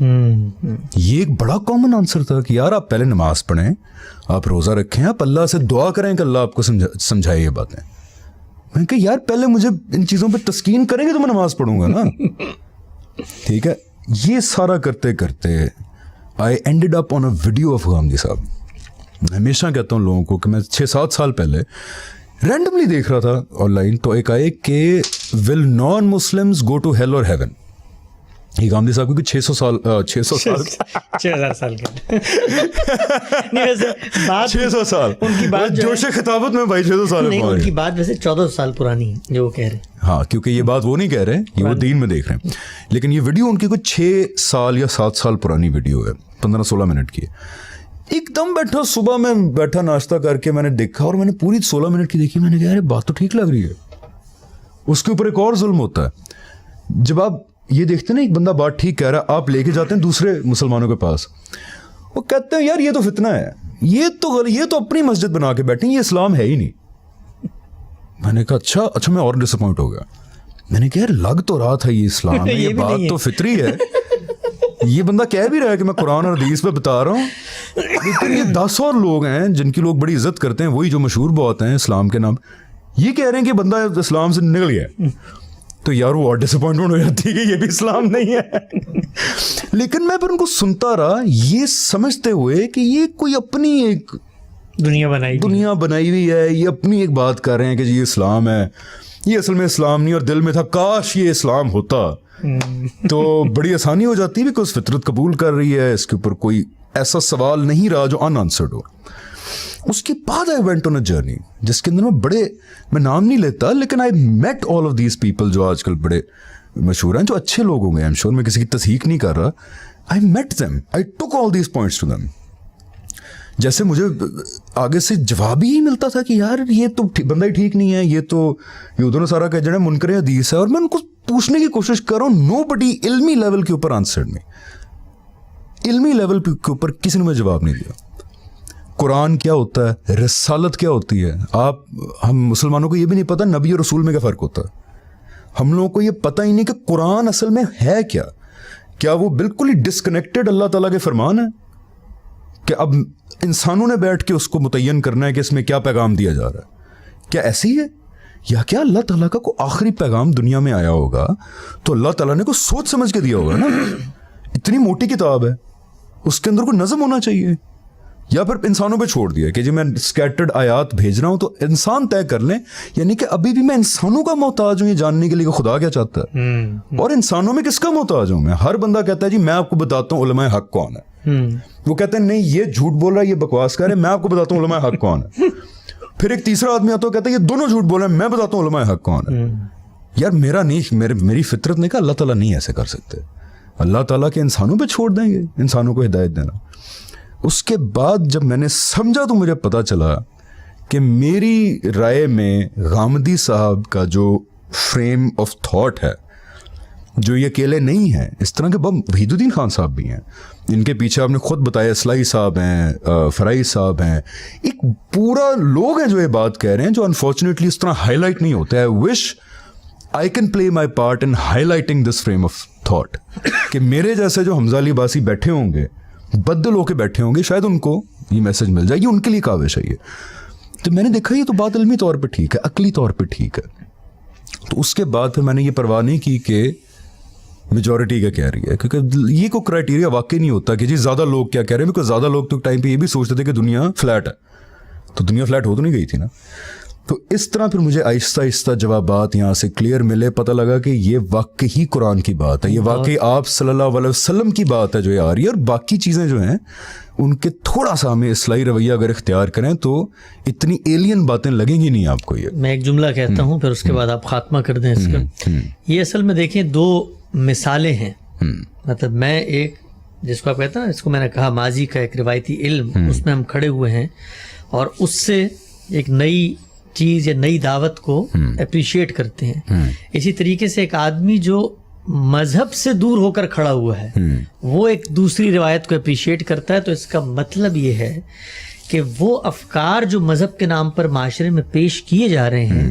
یہ ایک بڑا کامن آنسر تھا کہ یار آپ پہلے نماز پڑھیں, آپ روزہ رکھیں, آپ اللہ سے دعا کریں کہ اللہ آپ کو سمجھائے یہ باتیں. میں کہا یار پہلے مجھے ان چیزوں پہ تسکین کریں گے تو میں نماز پڑھوں گا نا. ٹھیک ہے, یہ سارا کرتے کرتے I ended up on a video of Ghamidi Sahab. میں ہمیشہ کہتا ہوں لوگوں کو کہ میں 6-7 سال پہلے رینڈملی دیکھ رہا تھا آن لائن, تو ایک آئے کہ will non Muslims go to hell اور ہیون. یہ غامدی صاحب کو 600 سال 6000 سال کے 600 سال ان کی بات جوش خطابت میں بھائی 600 سال نہیں, ان کی بات ویسے 14 سال پرانی ہے جو وہ کہہ رہے ہیں. ہاں کیونکہ یہ بات وہ نہیں کہہ رہے, یہ وہ دین میں دیکھ رہے ہیں. لیکن یہ ویڈیو ان کی کوئی 6 سال یا 7 سال پرانی ویڈیو ہے, 15-16 منٹ کی. ایک دم بیٹھا, صبح میں بیٹھا ناشتہ کر کے میں نے دیکھا اور میں نے پوری 16 منٹ کی دیکھی. میں نے کہا یار بات تو ٹھیک لگ رہی ہے. اس کے اوپر ایک اور ظلم ہوتا ہے, جب آپ یہ دیکھتے ہیں نا ایک بندہ بات ٹھیک کہہ رہا ہے, آپ لے کے جاتے ہیں دوسرے مسلمانوں کے پاس, وہ کہتے ہیں یار یہ تو فتنہ ہے, یہ تو اپنی مسجد بنا کے بیٹھے, یہ اسلام ہے ہی نہیں. میں نے کہا اچھا میں اور ڈسپوائنٹ ہو گیا. میں نے کہا یار لگ تو رہا تھا یہ اسلام ہے, یہ بات تو فطری ہے, یہ بندہ کہہ بھی رہا ہے کہ میں قرآن اور حدیث پہ بتا رہا ہوں, لیکن یہ 10 اور لوگ ہیں جن کی لوگ بڑی عزت کرتے ہیں, وہی جو مشہور بہت ہیں اسلام کے نام, یہ کہہ رہے ہیں کہ بندہ اسلام سے نکل گیا. تو یار وہ اور ڈسپوائنٹمنٹ ہو جاتی ہے کہ یہ بھی اسلام نہیں ہے. لیکن میں پھر ان کو سنتا رہا, یہ سمجھتے ہوئے کہ یہ کوئی اپنی ایک دنیا بنائی ہوئی ہے, یہ اپنی ایک بات کر رہے ہیں کہ یہ اسلام ہے, یہ اصل میں اسلام نہیں, اور دل میں تھا کاش یہ اسلام ہوتا تو بڑی آسانی ہو جاتی, بیکاز فطرت قبول کر رہی ہے, اس کے اوپر کوئی ایسا سوال نہیں رہا جو ان آنسرڈ ہو. اس کے بعد I went on a journey جس کے اندر میں نام نہیں لیتا, لیکن I met all of these people جو آج کل بڑے مشہور ہیں, جو اچھے لوگ ہوں گے, آئی ایم شیور, میں کسی کی تصحیق نہیں کر رہا. I met them, I took all these points to them. جیسے مجھے آگے سے جواب ہی ملتا تھا کہ یار یہ تو بندہ ہی ٹھیک نہیں ہے, یہ تو یہودوں نے سارا کہ جڑے منکر حدیث ہے, اور میں ان کو پوچھنے کی کوشش کر رہا ہوں. نو بڈی علمی لیول کے اوپر آنسر میں, علمی لیول کے اوپر کسی نے مجھے جواب نہیں دیا. قرآن کیا ہوتا ہے, رسالت کیا ہوتی ہے, ہم مسلمانوں کو یہ بھی نہیں پتا نبی اور رسول میں کیا فرق ہوتا ہے. ہم لوگوں کو یہ پتہ ہی نہیں کہ قرآن اصل میں ہے کیا وہ بالکل ہی ڈسکنیکٹڈ اللہ تعالیٰ کے فرمان ہے, کہ اب انسانوں نے بیٹھ کے اس کو متعین کرنا ہے کہ اس میں کیا پیغام دیا جا رہا ہے, کیا ایسی ہے, یا کیا اللہ تعالیٰ کا کوئی آخری پیغام دنیا میں آیا ہوگا تو اللہ تعالیٰ نے کوئی سوچ سمجھ کے دیا ہوگا نا. اتنی موٹی کتاب ہے, اس کے اندر کوئی نظم ہونا چاہیے, یا پھر انسانوں پہ چھوڑ دیا کہ جی میں اسکیٹرڈ آیات بھیج رہا ہوں تو انسان طے کر لیں, یعنی کہ ابھی بھی میں انسانوں کا محتاج ہوں یہ جاننے کے لیے کہ خدا کیا چاہتا ہے, اور انسانوں میں کس کا محتاج ہوں میں. ہر بندہ کہتا ہے جی میں آپ کو بتاتا ہوں علماء حق کون ہے, وہ کہتے ہیں نہیں یہ جھوٹ بول رہا ہے, یہ بکواس کر رہا ہے, میں آپ کو بتاتا ہوں علماء حق کون ہے. پھر ایک تیسرا آدمی آتا ہے کہتا ہے یہ دونوں جھوٹ بول رہے ہیں, میں بتاتا ہوں علماء حق کون ہے. یار میری فطرت نے کہا اللہ تعالیٰ نہیں ایسے کر سکتے, اللہ تعالیٰ کے انسانوں پہ چھوڑ دیں گے, انسانوں کو ہدایت دینا. اس کے بعد جب میں نے سمجھا تو مجھے پتا چلا کہ میری رائے میں غامدی صاحب کا جو فریم آف تھاٹ ہے, جو یہ اکیلے نہیں ہیں, اس طرح کے وحید الدین خان صاحب بھی ہیں, ان کے پیچھے آپ نے خود بتایا اصلاحی صاحب ہیں, فرائی صاحب ہیں, ایک پورا لوگ ہیں جو یہ بات کہہ رہے ہیں, جو انفارچونیٹلی اس طرح ہائی لائٹ نہیں ہوتا ہے. Wish I can play my part in highlighting this frame of thought, کہ میرے جیسے جو حمزہ علی عباسی بیٹھے ہوں گے, بدل ہو کے بیٹھے ہوں گے, شاید ان کو یہ میسج مل جائے, یہ ان کے لیے کاوش ہے. تو میں نے دیکھا یہ تو بات علمی طور پہ ٹھیک ہے, عقلی طور پہ ٹھیک ہے. تو اس کے بعد پھر میں نے یہ پرواہ نہیں کی کہ میجورٹی کیا کہہ رہی ہے, کیونکہ یہ کوئی کرائٹیریا واقعی نہیں ہوتا کہ جی زیادہ لوگ کیا کہہ رہے ہیں, بیکاز زیادہ لوگ تو ٹائم پہ یہ بھی سوچتے تھے کہ دنیا فلیٹ ہے, تو دنیا فلیٹ ہو تو نہیں گئی تھی نا. تو اس طرح پھر مجھے آہستہ آہستہ جوابات یہاں سے کلیئر ملے, پتہ لگا کہ یہ واقعی قرآن کی بات ہے, یہ واقعی آپ صلی اللہ علیہ وسلم کی بات ہے جو یہ آ رہی ہے, اور باقی چیزیں جو ہیں ان کے تھوڑا سا ہمیں اصلاحی رویہ اگر اختیار کریں تو اتنی ایلین باتیں لگیں گی نہیں آپ کو. یہ میں ایک جملہ کہتا ہوں پھر اس کے بعد آپ خاتمہ کر دیں اس کا. یہ اصل میں دیکھیں 2 مثالیں ہیں, مطلب میں ایک جس کو آپ کہتے ہیں نا, اس کو میں نے کہا ماضی کا ایک روایتی علم, اس میں ہم کھڑے ہوئے ہیں اور اس سے ایک نئی چیز یا نئی دعوت کو اپریشیٹ کرتے ہیں. اسی طریقے سے ایک آدمی جو مذہب سے دور ہو کر کھڑا ہوا ہے وہ ایک دوسری روایت کو اپریشیٹ کرتا ہے. تو اس کا مطلب یہ ہے کہ وہ افکار جو مذہب کے نام پر معاشرے میں پیش کیے جا رہے ہیں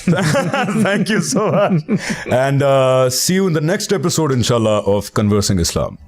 Thank you so much. And see you in the next episode inshallah of Conversing Islam.